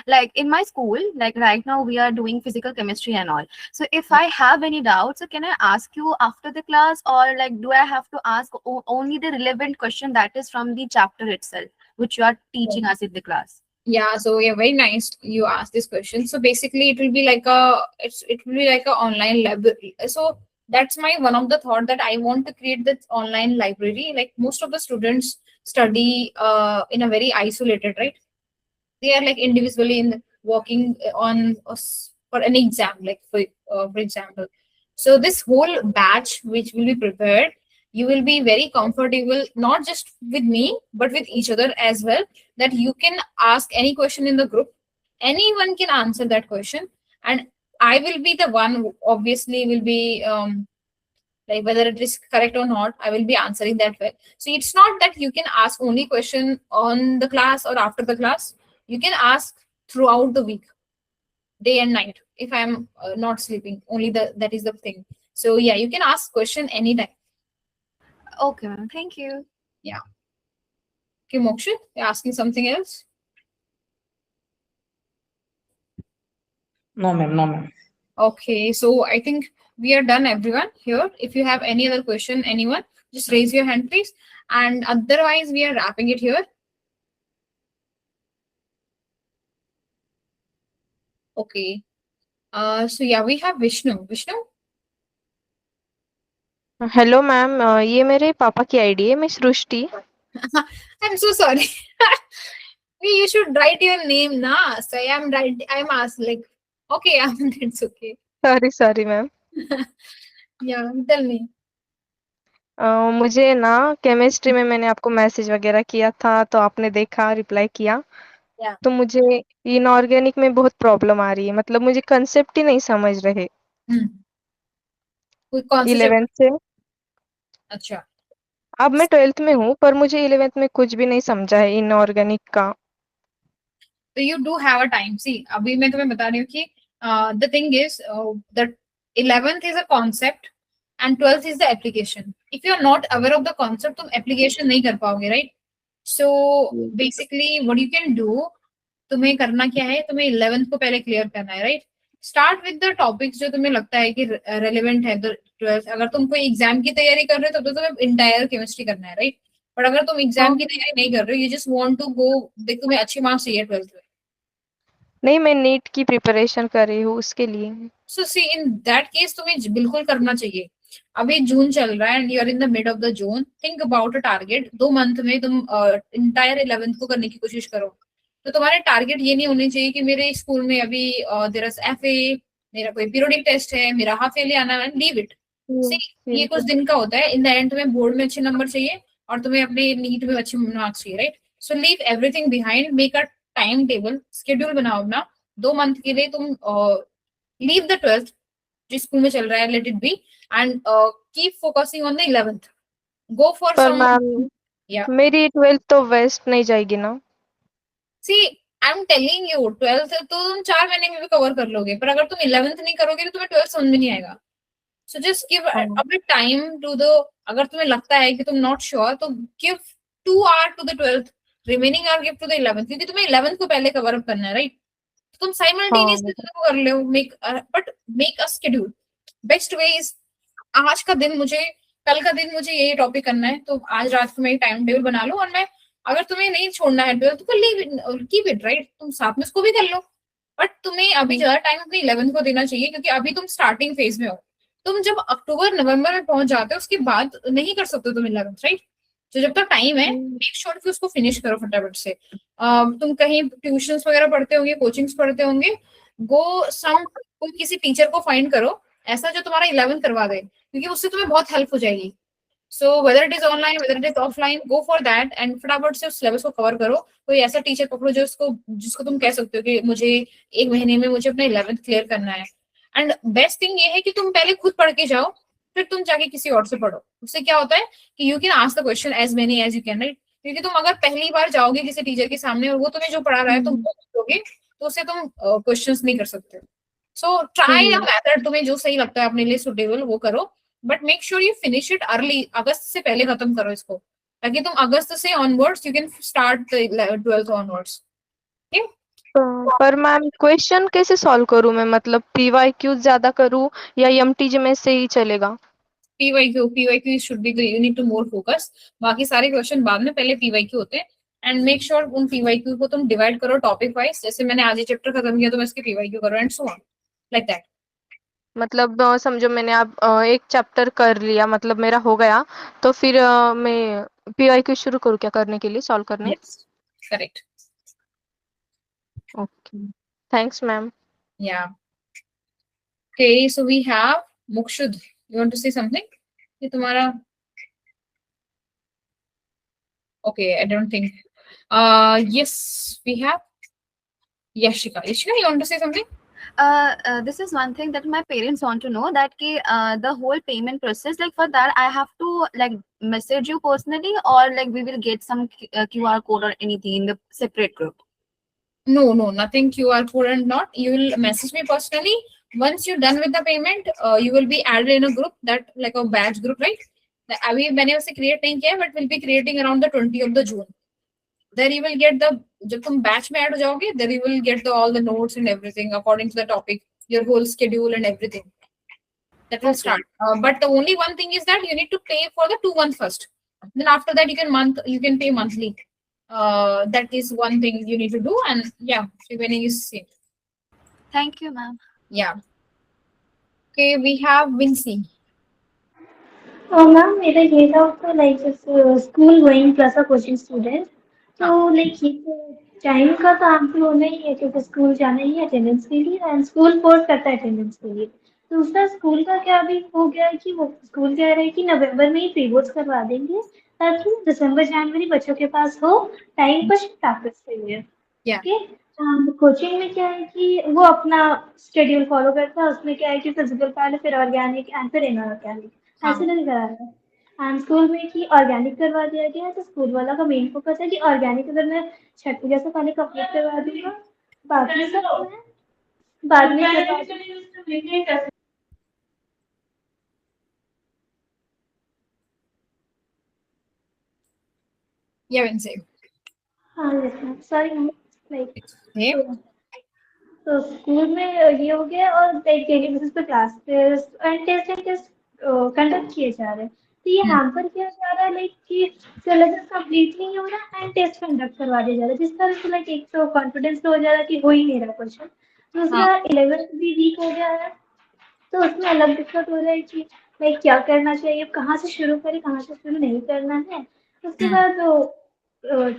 like in my school, like right now we are doing physical chemistry and all. So if I have any doubts, so can I ask you after the class, or like do I have to ask only the relevant question that is from the chapter itself, which you are teaching us in the class? Yeah, so yeah, very nice you asked this question. So basically it will be like it will be like a online library. So that's my one of the thought that I want to create this online library. Like most of the students study in a very isolated, right? They are like individually in working on for an exam, like for example. So this whole batch which will be prepared, you will be very comfortable not just with me but with each other as well, that you can ask any question in the group, anyone can answer that question, and I will be the one who obviously will be like whether it is correct or not, I will be answering that way. So it's not that you can ask only question on the class or after the class, you can ask throughout the week, day and night. If I'm not sleeping, only that is the thing. So yeah, you can ask question anytime. Okay, ma'am. Thank you. Yeah. Okay, Mokshit, you're asking something else? No, ma'am. No, ma'am. Okay, so I think we are done, everyone here. If you have any other question, anyone, just raise your hand, please. And otherwise, we are wrapping it here. Okay. So yeah, we have Vishnu. Vishnu? Hello ma'am, ये मेरे पापा की ID है, मैं सृष्टि। I'm so sorry. You should write your name, na. So I'm asked like, okay, it's okay. Sorry ma'am. Yeah, tell me. मुझे ना chemistry में मैंने आपको मैसेज वगैरह किया था, तो आपने देखा, रिप्लाई किया। Yeah. तो मुझे इनऑर्गेनिक में बहुत प्रॉब्लम आ रही है, मतलब मुझे कंसेप्ट ही नहीं समझ रहे कोई कौन सा 11th से। अच्छा, अब मैं 12th में हूँ, पर मुझे 11th में कुछ भी नहीं समझा है इनऑर्गेनिक का। तो you do have a time. See, अभी मैं तुम्हें बता रही हूँ कि the thing is that 11th is a concept and 12th is the application. If you are not aware of the concept, तुम application नहीं कर पाओगे, right? So basically what you can do, तुम्हें करना क्या है, तुम्हें 11th को पहले क्लियर करना है, right? Start with the topics जो तुम्हें लगता है कि रेलेवेंट है 12th। अगर तुम कोई एग्जाम की तैयारी कर रहे हो तो तुम्हें इंटायर केमिस्ट्री करना है, राइट? बट अगर तुम एग्जाम की तैयारी नहीं कर रहे हो, you just want to go, देख तुम्हें अच्छे मार्क्स चाहिए 12th में। नहीं, मैं नीट की प्रिपरेशन कर रही हूँ उसके लिए। सो सी इन दैट केस तुम्हें बिल्कुल करना चाहिए। अभी जून चल रहा है and you are in the mid of the June. Think about a target. 2 month में तुम इंटायर 11th को करने की कोशिश करो। तो तुम्हारे टारगेट ये नहीं होने चाहिए कि मेरे स्कूल में अभी देयर इज एफए, मेरा कोई पीरियोडिक टेस्ट है, मेरा हाफ ईयरली आना है, लीव इट। सी ये कुछ दिन का होता है, इन द एंड तुम्हें बोर्ड में अच्छे नंबर चाहिए और तुम्हें अपने नीट में अच्छे मार्क्स चाहिए, right? So leave everything behind, make a time table, schedule बनाओ अपना। 2 मंथ के लिए तुम लीव द 12th जो स्कूल में चल रहा है, let it be, and keep focusing on the 11th। Go for पर सम। मैम या मेरी 12th तो वेस्ट नहीं जाएगी ना। See I am telling you, 12th तो तुम 4 महीने में भी कवर कर लोगे, पर अगर तुम 11th नहीं करोगे तो तुम्हें 12th समझ में नहीं आएगा। So just give a bit time to the, अगर तुम्हें लगता है कि तुम नॉट श्योर तो give 2 hour to the 12th, remaining hour give to the 11th, क्योंकि तुम्हें 11th को पहले कवर अप करना है, राइट? तुम साइमल्टेनियसली कर ले, make but make a schedule. Best way is आज का दिन मुझे, कल का दिन मुझे ये टॉपिक करना है, तो आज रात को मैं टाइम टेबल बना लो। और मैं, अगर तुम्हें नहीं छोड़ना है 12th तो लीव, कीप इट, राइट? तुम साथ में उसको भी कर लो, बट तुम्हें अभी ज्यादा टाइम अपनी 11th को देना चाहिए, क्योंकि अभी तुम स्टार्टिंग फेज में हो। तुम जब अक्टूबर नवंबर में पहुंच जाते हो उसके बाद नहीं कर सकते तुम 11th, राइट? तो जब तक टाइम है, मेक श्योर कि उसको फिनिश करो फटाफट से। तुम कहीं ट्यूशंस वगैरह पढ़ते होंगे, कोचिंग्स पढ़ते होंगे, गो सम, कोई किसी टीचर को फाइंड करो ऐसा जो तुम्हारा 11th करवा दे, क्योंकि उससे तुम्हें बहुत हेल्प हो जाएगी। So whether it is online, weather it is offline, go for that and फटाफट से उस सिलेबस को कवर करो। कोई ऐसा टीचर पकड़ो जिसको तुम कह सकते हो कि मुझे 1 महीने में मुझे अपना 11th क्लियर करना है। एंड बेस्ट थिंग ये है कि तुम पहले खुद पढ़ के जाओ, फिर तुम जाके किसी और से पढ़ो। उससे क्या होता है कि you can ask the question as many as you can, right? क्योंकि तुम अगर पहली बार जाओगे किसी टीचर के सामने और वो तुम्हें जो पढ़ा रहा है तुम वो पूछोगे, तो उससे तुम क्वेश्चंस नहीं कर सकते। सो ट्राई अ मेथड, तुम्हें जो सही लगता है अपने लिए सुटेबल वो करो, but make sure you finish it early. अगस्त से पहले खत्म करो इसको, ताकि तुम अगस्त से onwards you can start 12th onwards. पर मैम क्वेश्चन कैसे सॉल्व करूं मैं, मतलब पीवाईक्यू ज्यादा करूं या एमटीजे में से ही चलेगा? PYQ should be, you need to more focus. बाकी सारे क्वेश्चन बाद में, पहले पीवाईक्यू होते हैं। एंड मेक श्योर उन पीवाईक्यू को तुम डिवाइड करो टॉपिक वाइज। जैसे मैंने आज ये चैप्टर खत्म किया तो मैं इसके पीवाईक्यू करो and so on, like that. मतलब समझो मैंने अब एक चैप्टर कर लिया, मतलब मेरा हो गया, तो फिर मैं पीवाईक्यू शुरू करूं क्या करने के लिए, सॉल्व करने? Yes, correct. Okay, thanks ma'am. Yeah. Okay, so we have Mukshud, you want to say something? ये तुम्हारा okay, I don't think. Yes, we have Yashika. Yashika, you want to say something? This is one thing that my parents want to know, that the whole payment process, like for that I have to like message you personally, or like we will get some QR code or anything in the separate group? No, nothing QR code and not. You will message me personally. Once you're done with the payment, you will be added in a group, that like a batch group, right? अभी मैंने उसे create नहीं किया, but will be creating around the 20th of June. There you will get the, जब तुम batch में add हो जाओगे, there you will get all the notes and everything according to the topic, your whole schedule and everything. That will start. But the only one thing is that you need to pay for the 2 months first. Then after that you can pay monthly. That is one thing you need to do, and yeah, remaining is same. Thank you, ma'am. Yeah. Okay, we have Vincy. Ma'am मेरा ये doubt था, like school going plus a coaching student, तो like ये time का तो answer होना ही है क्योंकि स्कूल जाना ही है अटेंडेंस के लिए, एंड स्कूल फोर्स करता है अटेंडेंस के लिए। दूसरा स्कूल का क्या अभी हो गया है कि वो स्कूल कह रहे हैं कि नवंबर में ही प्री बोर्ड्स करवा देंगे ताकि दिसंबर जनवरी बच्चों के पास हो टाइम कुछ प्रैक्टिस के लिए। Yeah. ओके, कोचिंग में क्या है कि वो अपना शेड्यूल फॉलो करता है, उसमें क्या है कि फिजिकल पहले फिर ऑर्गेनिक एंड फिर इनऑर्गेनिक, ऐसे नहीं करा रहा है। एंड स्कूल में कि ऑर्गेनिक करवा दिया गया है, तो स्कूल वाला का मेन फोकस है कि ऑर्गेनिक अगर मैं छठ पूजा से पहले कंप्लीट करवा दूंगा, बाकी सब मैं बाद में करवा दूंगा। Yeah, Vincy. हाँ yes ma'am, sorry ma'am, like Yeah. तो स्कूल में ये हो गया, और डेली बेसिस पे class test and test conduct किए जा रहे हैं। तो ये हैम्पर किया जा रहा है लाइक कि सिलेबस कंप्लीट नहीं हो रहा एंड टेस्ट कंडक्ट करवा दिया जा रहा है, जिस तरह से लाइक एक तो कॉन्फिडेंस तो हो जा रहा है कि हो ही नहीं रहा क्वेश्चन, दूसरा 11th भी वीक हो गया है, तो उसमें अलग दिक्कत हो रहा है कि लाइक क्या करना चाहिए, कहाँ से शुरू करें, कहाँ से शुरू नहीं करना है। उसके बाद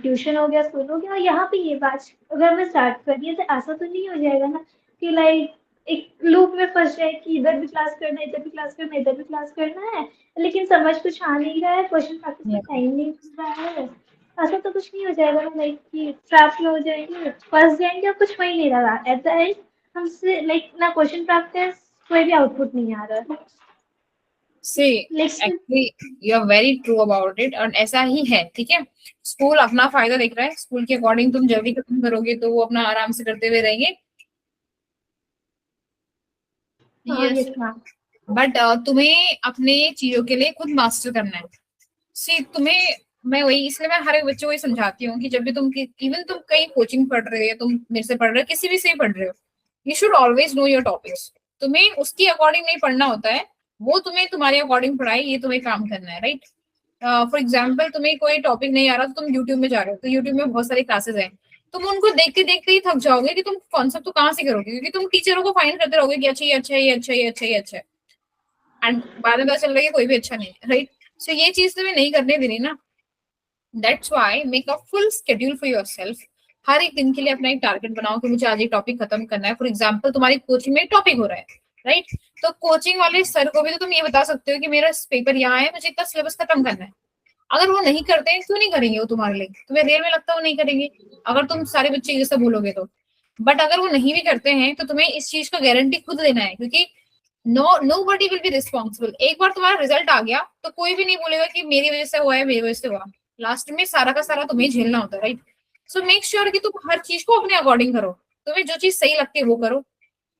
ट्यूशन हो गया, स्कूल हो गया, और यहाँ पे ये बात अगर मैं स्टार्ट कर दिया तो ऐसा तो नहीं हो जाएगा ना कि लाइक एक लूप में फंस जाए कि इधर भी क्लास करना है, इधर भी क्लास करना है, इधर भी क्लास करना है, लेकिन समझ कुछ आ नहीं रहा है, क्वेश्चन प्रैक्टिस का टाइम नहीं मिल रहा है। ऐसा तो कुछ नहीं हो जाएगा ना लाइक कि ट्रैप में हो जाएंगे, फंस जाएंगे और कुछ हो ही नहीं रहा एट द एंड हमसे, लाइक ना क्वेश्चन प्रैक्टिस, कोई भी आउटपुट नहीं आ रहा है। See, actually, you are very true about it, और ऐसा ही है, ठीक है। स्कूल अपना फायदा देख रहा है, स्कूल के अकॉर्डिंग तुम जल्दी खत्म करोगे तो वो अपना आराम से करते हुए रहेंगे। यस मैम, बट तुम्हें अपने चीजों के लिए खुद मास्टर करना है। सी तुम्हें, मैं वही, इसलिए मैं हर एक बच्चे को ही समझाती हूँ कि जब भी तुम इवन तुम कहीं कोचिंग पढ़ रहे हो या तुम मेरे से पढ़ रहे हो, किसी भी से पढ़ रहे हो, you should always know your topics. तुम्हें उसके अकॉर्डिंग नहीं पढ़ना होता है, वो तुम्हें तुम्हारे अकॉर्डिंग पढ़ाई, ये तुम्हें काम करना है, राइट। फॉर एग्जाम्पल तुम्हें कोई टॉपिक नहीं आ रहा तो तुम यूट्यूब में जा रहे हो, तो यूट्यूब में बहुत सारी क्लासेस हैं, तुम उनको देखते देखते ही थक जाओगे कि तुम कॉन्सेप्ट तो कहाँ से करोगे, क्योंकि तुम टीचरों को फाइंड करते रहोगे कि अच्छा ये अच्छा ये अच्छा ये अच्छा ये अच्छा है, एंड बाद में पता चल रहा है कोई भी अच्छा नहीं है, राइट। सो ये चीज तुम्हें नहीं करने देनी ना। That's why make a full schedule for yourself. हर एक दिन के लिए अपना एक टारगेट बनाओ कि मुझे आज एक टॉपिक खत्म करना है। फॉर एग्जाम्पल तुम्हारी कोचिंग में टॉपिक हो रहा है, राइट, तो कोचिंग वाले सर को भी तो तुम ये बता सकते हो कि मेरा पेपर यहाँ है, मुझे इतना सिलेबस खत्म करना है। अगर वो नहीं करते हैं, क्यों नहीं करेंगे वो तुम्हारे लिए? तुम्हें देर में लगता है वो नहीं करेंगे अगर तुम सारे बच्चे जैसे बोलोगे तो। बट अगर वो नहीं भी करते हैं तो तुम्हें इस चीज का गारंटी खुद देना है, क्योंकि nobody will be responsible। एक बार तुम्हारा रिजल्ट आ गया तो कोई भी नहीं बोलेगा कि मेरी वजह से हुआ है, मेरी वजह से हुआ। लास्ट में सारा का सारा तुम्हें झेलना होता है, राइट। सो मेक श्योर कि तुम हर चीज को अपने अकॉर्डिंग करो, तुम्हें जो चीज सही लगती है वो करो।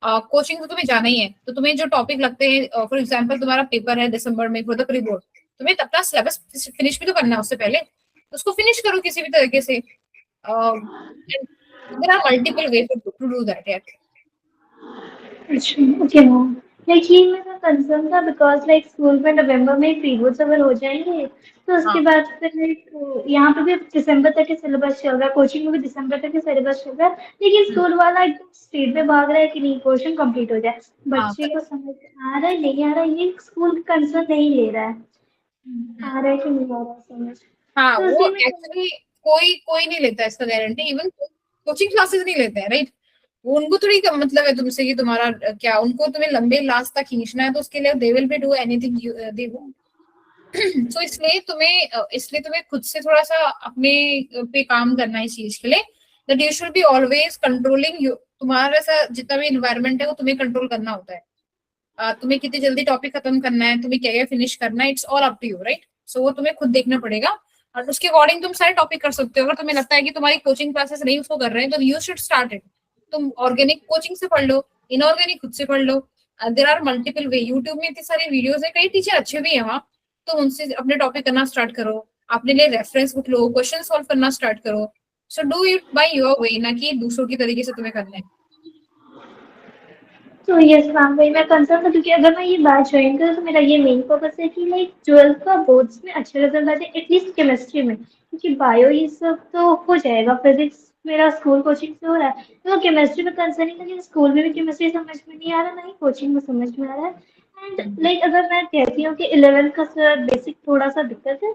कोचिंग तो तुम्हें जाना ही है, तो तुम्हें जो टॉपिक लगते हैं, फॉर एग्जाम्पल तुम्हारा पेपर है दिसंबर में फॉर द प्री बोर्ड, तुम्हें तब तक सिलेबस फिनिश भी तो करना है उससे पहले, तो उसको फिनिश करो किसी भी तरीके से। There are multiple way to do that यार। अच्छा ओके मैम, लाइक ये मेरा कंसर्न था बिकॉज लाइक स्कूल में नवंबर में प्री बोर्ड्स अगर हो जाएंगे तो उसके बाद फिर लाइक यहाँ पे भी दिसंबर तक के सिलेबस चल रहा है, कोचिंग में भी दिसंबर तक के सिलेबस चल रहा है, लेकिन स्कूल वाला एकदम स्पीड में भाग रहा है कि नहीं पोर्शन कंप्लीट हो जाए। बच्चे को समझ आ रहा है नहीं आ रहा है, ये स्कूल कंसर्न नहीं ले रहा है, आ रहा है कि नहीं आ रहा है समझ। हाँ, तो वो उसी में एक्चुअली कोई नहीं लेता इसका गारंटी, इवन कोचिंग क्लासेस नहीं लेते हैं, राइट। उनको थोड़ी मतलब है तुमसे कि तुम्हारा क्या, उनको तुम्हें लंबे लास्ट तक खींचना है, तो उसके लिए they will be do anything they वो। सो इसलिए तुम्हें खुद से थोड़ा सा अपने पे काम करना है इस चीज के लिए, that you should be always controlling you. तुम्हारा सा जितना भी इन्वायरमेंट है वो तुम्हें कंट्रोल करना होता है। तुम्हें कितनी जल्दी टॉपिक खत्म करना है, तुम्हें क्या क्या फिनिश करना है, it's all up to you, right. So वो तुम्हें खुद देखना पड़ेगा, और उसके अकॉर्डिंग तुम सारे टॉपिक कर सकते हो। अगर तुम्हें लगता है कि तुम्हारी कोचिंग क्लासेस नहीं उसको कर रहे हैं, तो यू शुड स्टार्ट इट। तुम ऑर्गेनिक कोचिंग से पढ़ लो, इनऑर्गेनिक खुद से पढ़ लो। There are multiple way, YouTube में इतनी सारी वीडियोस है, कई टीचर अच्छे भी है वहाँ, तो उनसे अपने टॉपिक करना स्टार्ट करो। अपने लिए रेफरेंस बुक लो, क्वेश्चन सॉल्व करना स्टार्ट करो। So do it by your way, ना कि दूसरों की तरीके से तुम्हें करना है। तो यस मैम, वही मैं कंसर्न था, क्योंकि अगर मैं ये बैच ज्वाइन करूँ तो मेरा ये मेन पर्पस है कि लाइक 12th का बोर्ड्स में अच्छे रिजल्ट आ जाए, एटलीस्ट केमिस्ट्री में, क्योंकि बायो ये सब तो हो जाएगा, फिजिक्स मेरा स्कूल कोचिंग से हो रहा है, तो केमिस्ट्री में कंसर्न है कि स्कूल में भी केमिस्ट्री समझ में नहीं आ रहा, ना ही कोचिंग में समझ में आ रहा है। एंड लाइक अगर मैं कहती हूँ कि 11th का सर बेसिक थोड़ा सा दिक्कत है,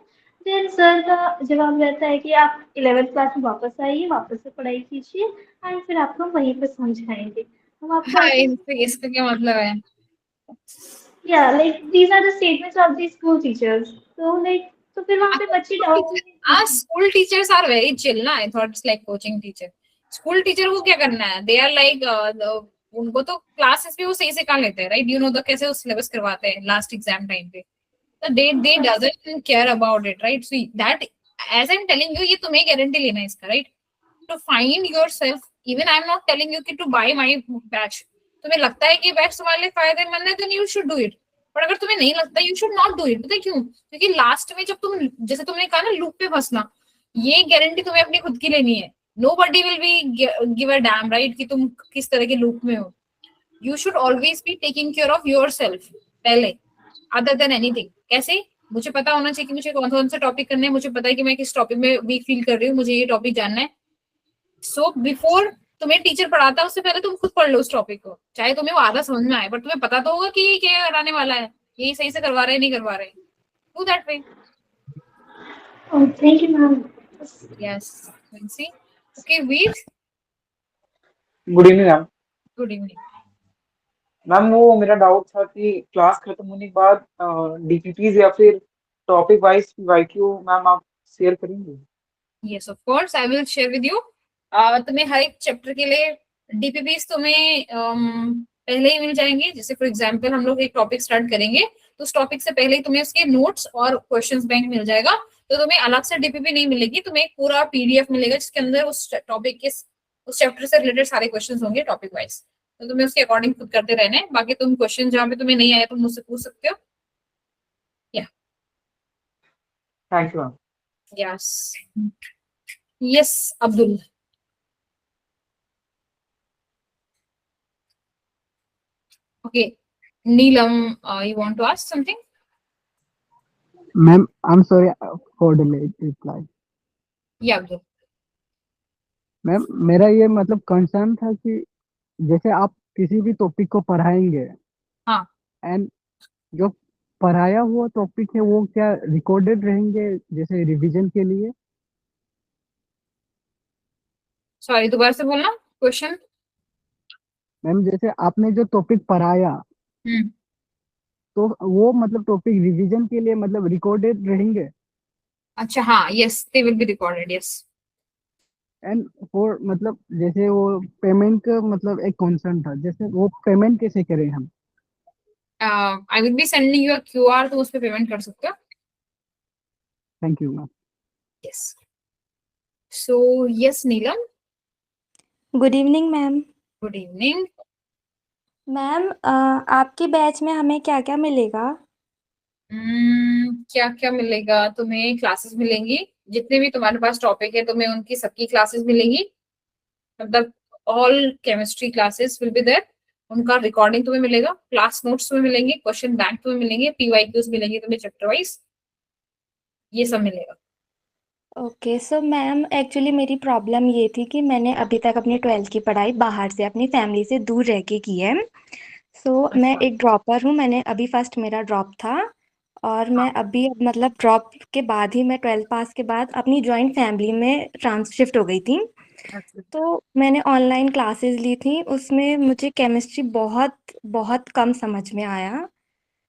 देन सर का जवाब रहता है कि आप 11th क्लास में वापस आइए, वापस से पढ़ाई कीजिए, एंड फिर आपको वहीं पर समझाएंगे। हम आपको हाँ, ऐसे इसका क्या मतलब है? Yeah, like these are the statements of the school teachers. So like, तो फिर वहाँ पे बच्चे doubt school teachers are very chill ना, I thought it's like coaching teacher. School teacher को क्या करना है, दे आर लाइक उनको तो क्लासेस भी वो सही से कर लेते हैं, राइट। यू नो द कैसे वो सिलेबस करवाते हैं लास्ट एग्जाम टाइम पे, तो they doesn't care about it, right. See that, as I am telling you, ये तुम्हें गारंटी लेना है इसका, right, to find yourself. Even I am not telling you कि टू बाय माय बैच। तुम्हें लगता है कि बैच तुम्हारे लिए फायदेमंद है, then you should do it. पर अगर तुम्हें नहीं लगता, you should not do it. पता है क्यों? क्योंकि लास्ट में जब तुम, जैसे तुमने कहा ना, लूप पे फंसना, ये गारंटी तुम्हें अपनी खुद की लेनी है। Nobody will be give a damn, right, कि तुम किस तरह के लूप में हो। You should always be taking care of yourself पहले, अदर देन एनीथिंग। कैसे? मुझे पता होना चाहिए कि मुझे कौन कौन से टॉपिक करने हैं, मुझे पता है कि मैं किस टॉपिक में वीक फील कर रही हूँ, मुझे ये टॉपिक जानना है। सो बिफोर तुम्हें टीचर पढ़ाता है, उससे पहले तुम खुद पढ़ लो उस टॉपिक को, चाहे तुम्हें वो आधा समझ में आए, पर तुम्हें पता तो होगा कि ये क्या कराने वाला है, ये सही से करवा रहे हैं नहीं करवा रहे। Do that way. Oh, thank you, ma'am. Yes, see. Okay Veer, good evening ma'am. Good evening. Ma'am वो मेरा डाउट था कि क्लास खत्म होने के बाद डीपीपीज या फिर टॉपिक वाइज वाईक्यू मैम आप शेयर करेंगे? Yes of course, I will share with you. तुम्हें हर एक चैप्टर के लिए डीपीपीस तुम्हें पहले ही मिल जाएंगे। जैसे फॉर एग्जांपल हम लोग एक टॉपिक स्टार्ट करेंगे, तो उस टॉपिक से पहले ही तुम्हें उसके नोट्स और क्वेश्चंस बैंक मिल जाएगा। तो तुम्हें अलग से डीपीपी नहीं मिलेगी, तुम्हें एक पूरा पीडीएफ मिलेगा जिसके अंदर उस टॉपिक के, उस चैप्टर से रिलेटेड सारे क्वेश्चंस होंगे टॉपिक वाइज। तो तुम्हें उसके अकॉर्डिंग खुद करते रहना है। बाकी तुम क्वेश्चन जहाँ पे तुम्हें नहीं आया तुम मुझसे पूछ सकते हो। Thank you ma'am. Yes, yes Abdul. Okay, Neelam, you want to ask something? Ma'am, I'm sorry for the late reply. Yeah, Abdul. Ma'am मेरा ये मतलब कंसर्न था कि जैसे आप किसी भी टॉपिक को पढ़ाएंगे, हाँ, एंड जो पढ़ाया हुआ टॉपिक है वो क्या रिकॉर्डेड रहेंगे जैसे रिवीजन के लिए? सॉरी दोबारा से बोलना क्वेश्चन। मैम जैसे आपने जो टॉपिक पढ़ाया, तो वो मतलब टॉपिक रिवीजन के लिए मतलब रिकॉर्डेड रहेंगे? अच्छा, हाँ, yes, they will be recorded, yes. And for मतलब जैसे वो पेमेंट का मतलब एक कंसर्न था, जैसे वो पेमेंट कैसे करें हम? आई will be sending you a QR, तो उस पे पेमेंट कर सकते हो। Thank you ma'am. Yes. So yes Neelam. Good evening ma'am. Good evening ma'am, आपके बैच में हमें क्या क्या मिलेगा? क्या क्या मिलेगा? तुम्हें क्लासेस मिलेंगी, जितने भी तुम्हारे पास टॉपिक है तुम्हें उनकी सबकी क्लासेस मिलेंगी। मतलब all chemistry classes will be there. उनका रिकॉर्डिंग तुम्हें मिलेगा, क्लास नोट्स तुम्हें मिलेंगे, क्वेश्चन बैंक तुम्हें मिलेंगे, पीवाईक्यूज मिलेंगे तुम्हें चैप्टर वाइज, ये सब मिलेगा। ओके, सो मैम एक्चुअली मेरी प्रॉब्लम ये थी कि मैंने अभी तक अपनी 12th की पढ़ाई बाहर से अपनी फैमिली से दूर रह के की है। सो मैं एक ड्रॉपर हूँ, मैंने अभी फर्स्ट मेरा ड्रॉप था, और मैं अभी मतलब ड्रॉप के बाद ही मैं 12th पास के बाद अपनी जॉइंट फैमिली में शिफ्ट हो गई थी। तो मैंने ऑनलाइन क्लासेस ली थी, उसमें मुझे केमिस्ट्री बहुत बहुत कम समझ में आया।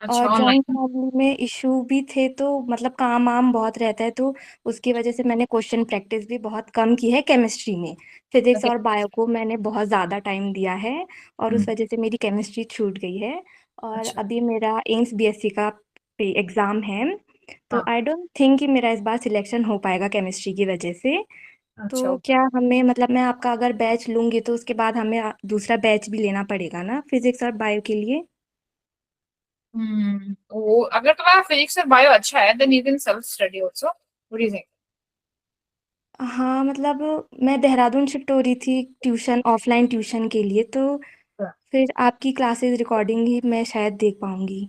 अच्छा, और जॉइंट ऑनलाइन। फैमिली में इशू भी थे, तो मतलब काम वाम बहुत रहता है, तो उसकी वजह से मैंने क्वेश्चन प्रैक्टिस भी बहुत कम की है केमिस्ट्री में। Physics okay. और बायो को मैंने बहुत ज़्यादा टाइम दिया है, और उस हम्म, वजह से मेरी केमिस्ट्री छूट गई है। और अच्छा। अभी मेरा एम्स बीएससी का एग्ज़ाम है, तो हाँ। आई डोंट थिंक कि मेरा इस बार सिलेक्शन हो पाएगा केमिस्ट्री की वजह से। अच्छा। तो क्या हमें, मतलब मैं आपका अगर बैच लूँगी तो उसके बाद हमें दूसरा बैच भी लेना पड़ेगा ना फिजिक्स और बायो के लिए? वो अगर तुम्हारा फिजिक्स और बायो अच्छा है then you can self study also, what do you think? हाँ, मतलब मैं देहरादून शिफ्ट हो रही थी ट्यूशन, ऑफलाइन ट्यूशन के लिए, तो फिर आपकी क्लासेस रिकॉर्डिंग ही मैं शायद देख पाऊंगी।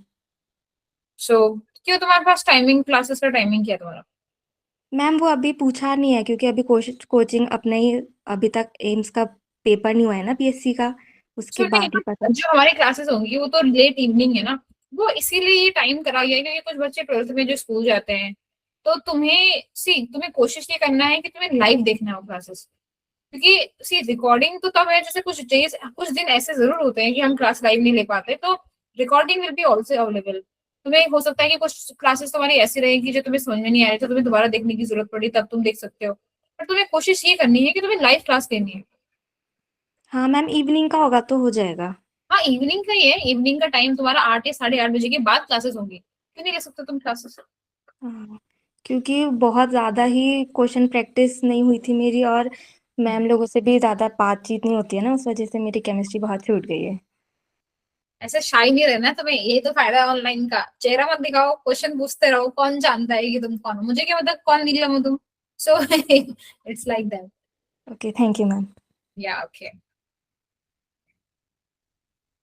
सो क्यों तुम्हारे पास टाइमिंग, क्लासेस का टाइमिंग क्या है तुम्हारा? मैम वो अभी पूछा नहीं है, क्योंकि अभी कोचिंग अपने ही, अभी तक एम्स का पेपर नहीं हुआ है ना बीएससी का, उसके सो नहीं, बाद ही पता। जो हमारी क्लासेस होंगी वो तो लेट इवनिंग है ना, वो इसीलिए ये टाइम करा गया है क्योंकि कुछ बच्चे 12th में जो स्कूल जाते हैं, तो तुम्हें कोशिश ये करना है कि तुम्हें लाइव देखना हो क्लासेस। क्योंकि रिकॉर्डिंग तो तब है जैसे कुछ दिन ऐसे जरूर होते हैं कि हम क्लास लाइव नहीं ले पाते, तो recording will be also available. तुम्हें हो सकता है कि कुछ क्लासेस तुम्हारी ऐसी रहेंगी जो तुम्हें समझ में नहीं आ रही, तो तुम्हें दोबारा देखने की जरूरत पड़ी, तब तुम देख सकते हो। पर तुम्हें कोशिश ये करनी है कि तुम्हें लाइव क्लास लेनी है। हाँ मैम, इवनिंग का होगा तो हो जाएगा। हाँ, इवनिंग का ही है, इवनिंग का टाइम तुम्हारा 8 या 8:30 बजे के बाद क्लासेस होंगी, क्यों नहीं ले सकते तुम क्लासेस? हाँ, क्योंकि बहुत ज़्यादा ही क्वेश्चन प्रैक्टिस नहीं हुई थी मेरी, और मैम लोगों से भी ज़्यादा बातचीत नहीं होती है ना, उस वजह से मेरी केमिस्ट्री बहुत छूट गई है। ऐसे शाई नहीं रहना तुम्हें, ये तो फायदा है ऑनलाइन का। चेहरा मत दिखाओ, क्वेश्चन पूछते रहो, कौन जानता है कि तुम कौन हो, मुझे क्या पता कौन नीलम हो तुम। So it's like that. Okay, thank you ma'am. या okay,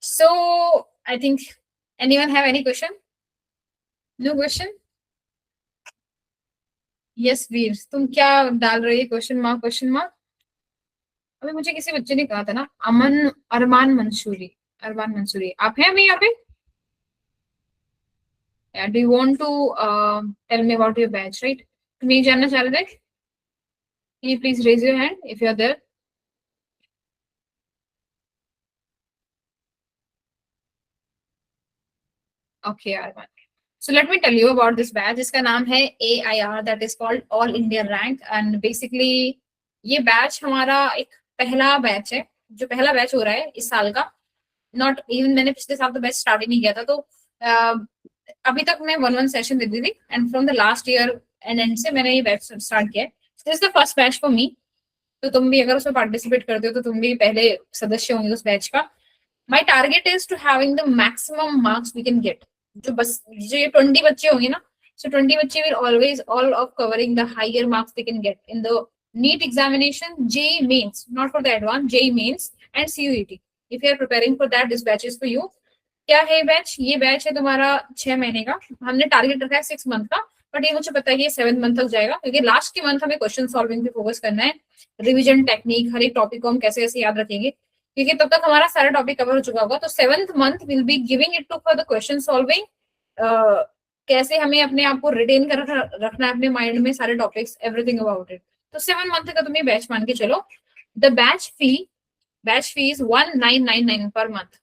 so I think anyone have any question? No question? Yes Veer, तुम क्या डाल रही है क्वेश्चन मार्क, क्वेश्चन मार्क? अभी मुझे किसी बच्चे ने कहा था ना, अरमान मंसूरी। अरमान मंसूरी, आप हैं अभी यहाँ पे? Yeah, do you want to tell me about your batch, right? तुम ये जानना चाह रहे थे? Can you please raise your hand if you are there? Okay, Arman. So let me tell you about this batch. इसका नाम है AIR, that is called All India Rank, and basically ये बैच हमारा एक पहला बैच है, जो पहला बैच हो रहा है इस साल का। नॉट इवन, मैंने पिछले साल तो बैच स्टार्ट ही नहीं किया था, तो अभी तक मैं 1-1 सेशन देती थी, and from the last year and से मैंने ये बैच स्टार्ट किया है। This is the first batch for me. तो तुम भी अगर उसमें पार्टिसिपेट करते हो तो तुम भी पहले सदस्य होंगे उस बैच का। My target is to having the maximum marks we can get. जो ये 20 बच्चे होंगे ना, so 20 बच्चे will always all of covering the higher marks they can get in the NEET examination, JEE mains, not for the advanced, JEE mains and CUET. If you are preparing for that, this batch is for you. क्या है batch? ये batch है तुम्हारा 6 महीने का। हमने target रखा है 6 मंथ का, बट ये मुझे पता है कि ये 7 मंथ तक जाएगा, क्योंकि लास्ट के मंथ हमें क्वेश्चन सॉल्विंग पे फोकस करना है। रिविजन टेक्निक, हर एक टॉपिक को हम कैसे कैसे याद रखेंगे, क्योंकि तब तक हमारा सारा टॉपिक कवर हो चुका होगा। तो 7th month will be giving it to for the question solving. कैसे हमें अपने आप को रिटेन कर रखना है अपने माइंड में सारे टॉपिक्स, एवरीथिंग अबाउट इट। तो 7 मंथ का तुम्हें बैच मान के चलो। The batch fee is 1999 per month.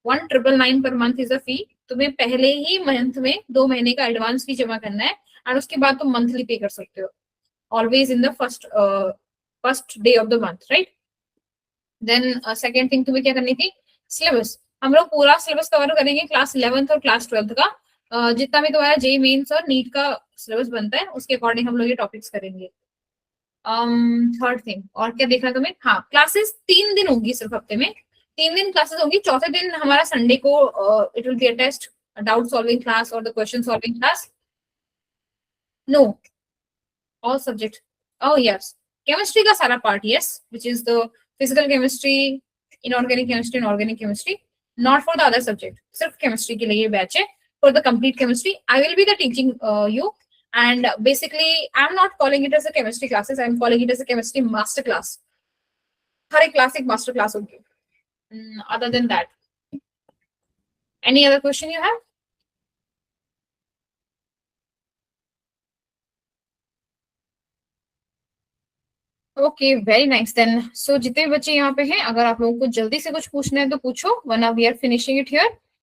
1999 per month is a फी। तुम्हें पहले ही मंथ में 2 महीने का एडवांस फी जमा करना है, और उसके बाद तुम मंथली पे कर सकते हो, always in the first day of the month, right? Then second thing तुम्हें क्या करनी थी, सिलेबस। हम लोग पूरा सिलेबस कवर करेंगे क्लास 11th और क्लास 12th का। जितना भी तुम्हारा जेई मेंस और नीट का सिलेबस बनता है उसके अकॉर्डिंग हम लोग ये टॉपिक्स करेंगे। थर्ड थिंग, और क्या देखना तुम्हें? हाँ, क्लासेस 3 दिन होंगी सिर्फ हफ्ते में, 3 दिन क्लासेस होंगी। चौथे दिन हमारा संडे को it will be a test, doubt solving class और the question solving class. No, all subject. Oh yes, chemistry का सारा part, yes, which is the physical chemistry, inorganic chemistry and organic chemistry, not for the other subject. सिर्फ chemistry के लिए ये batch है, for the complete chemistry I will be the teaching you. And basically, I'm not calling it as a chemistry classes. I'm calling it as a chemistry master class. हर एक class एक master class होगी. Other than that, any other question you have? Okay, very nice then. So जितने भी बच्चे यहाँ पे हैं, अगर आप लोगों को जल्दी से कुछ पूछना है तो पूछो, वरना we are finishing it here.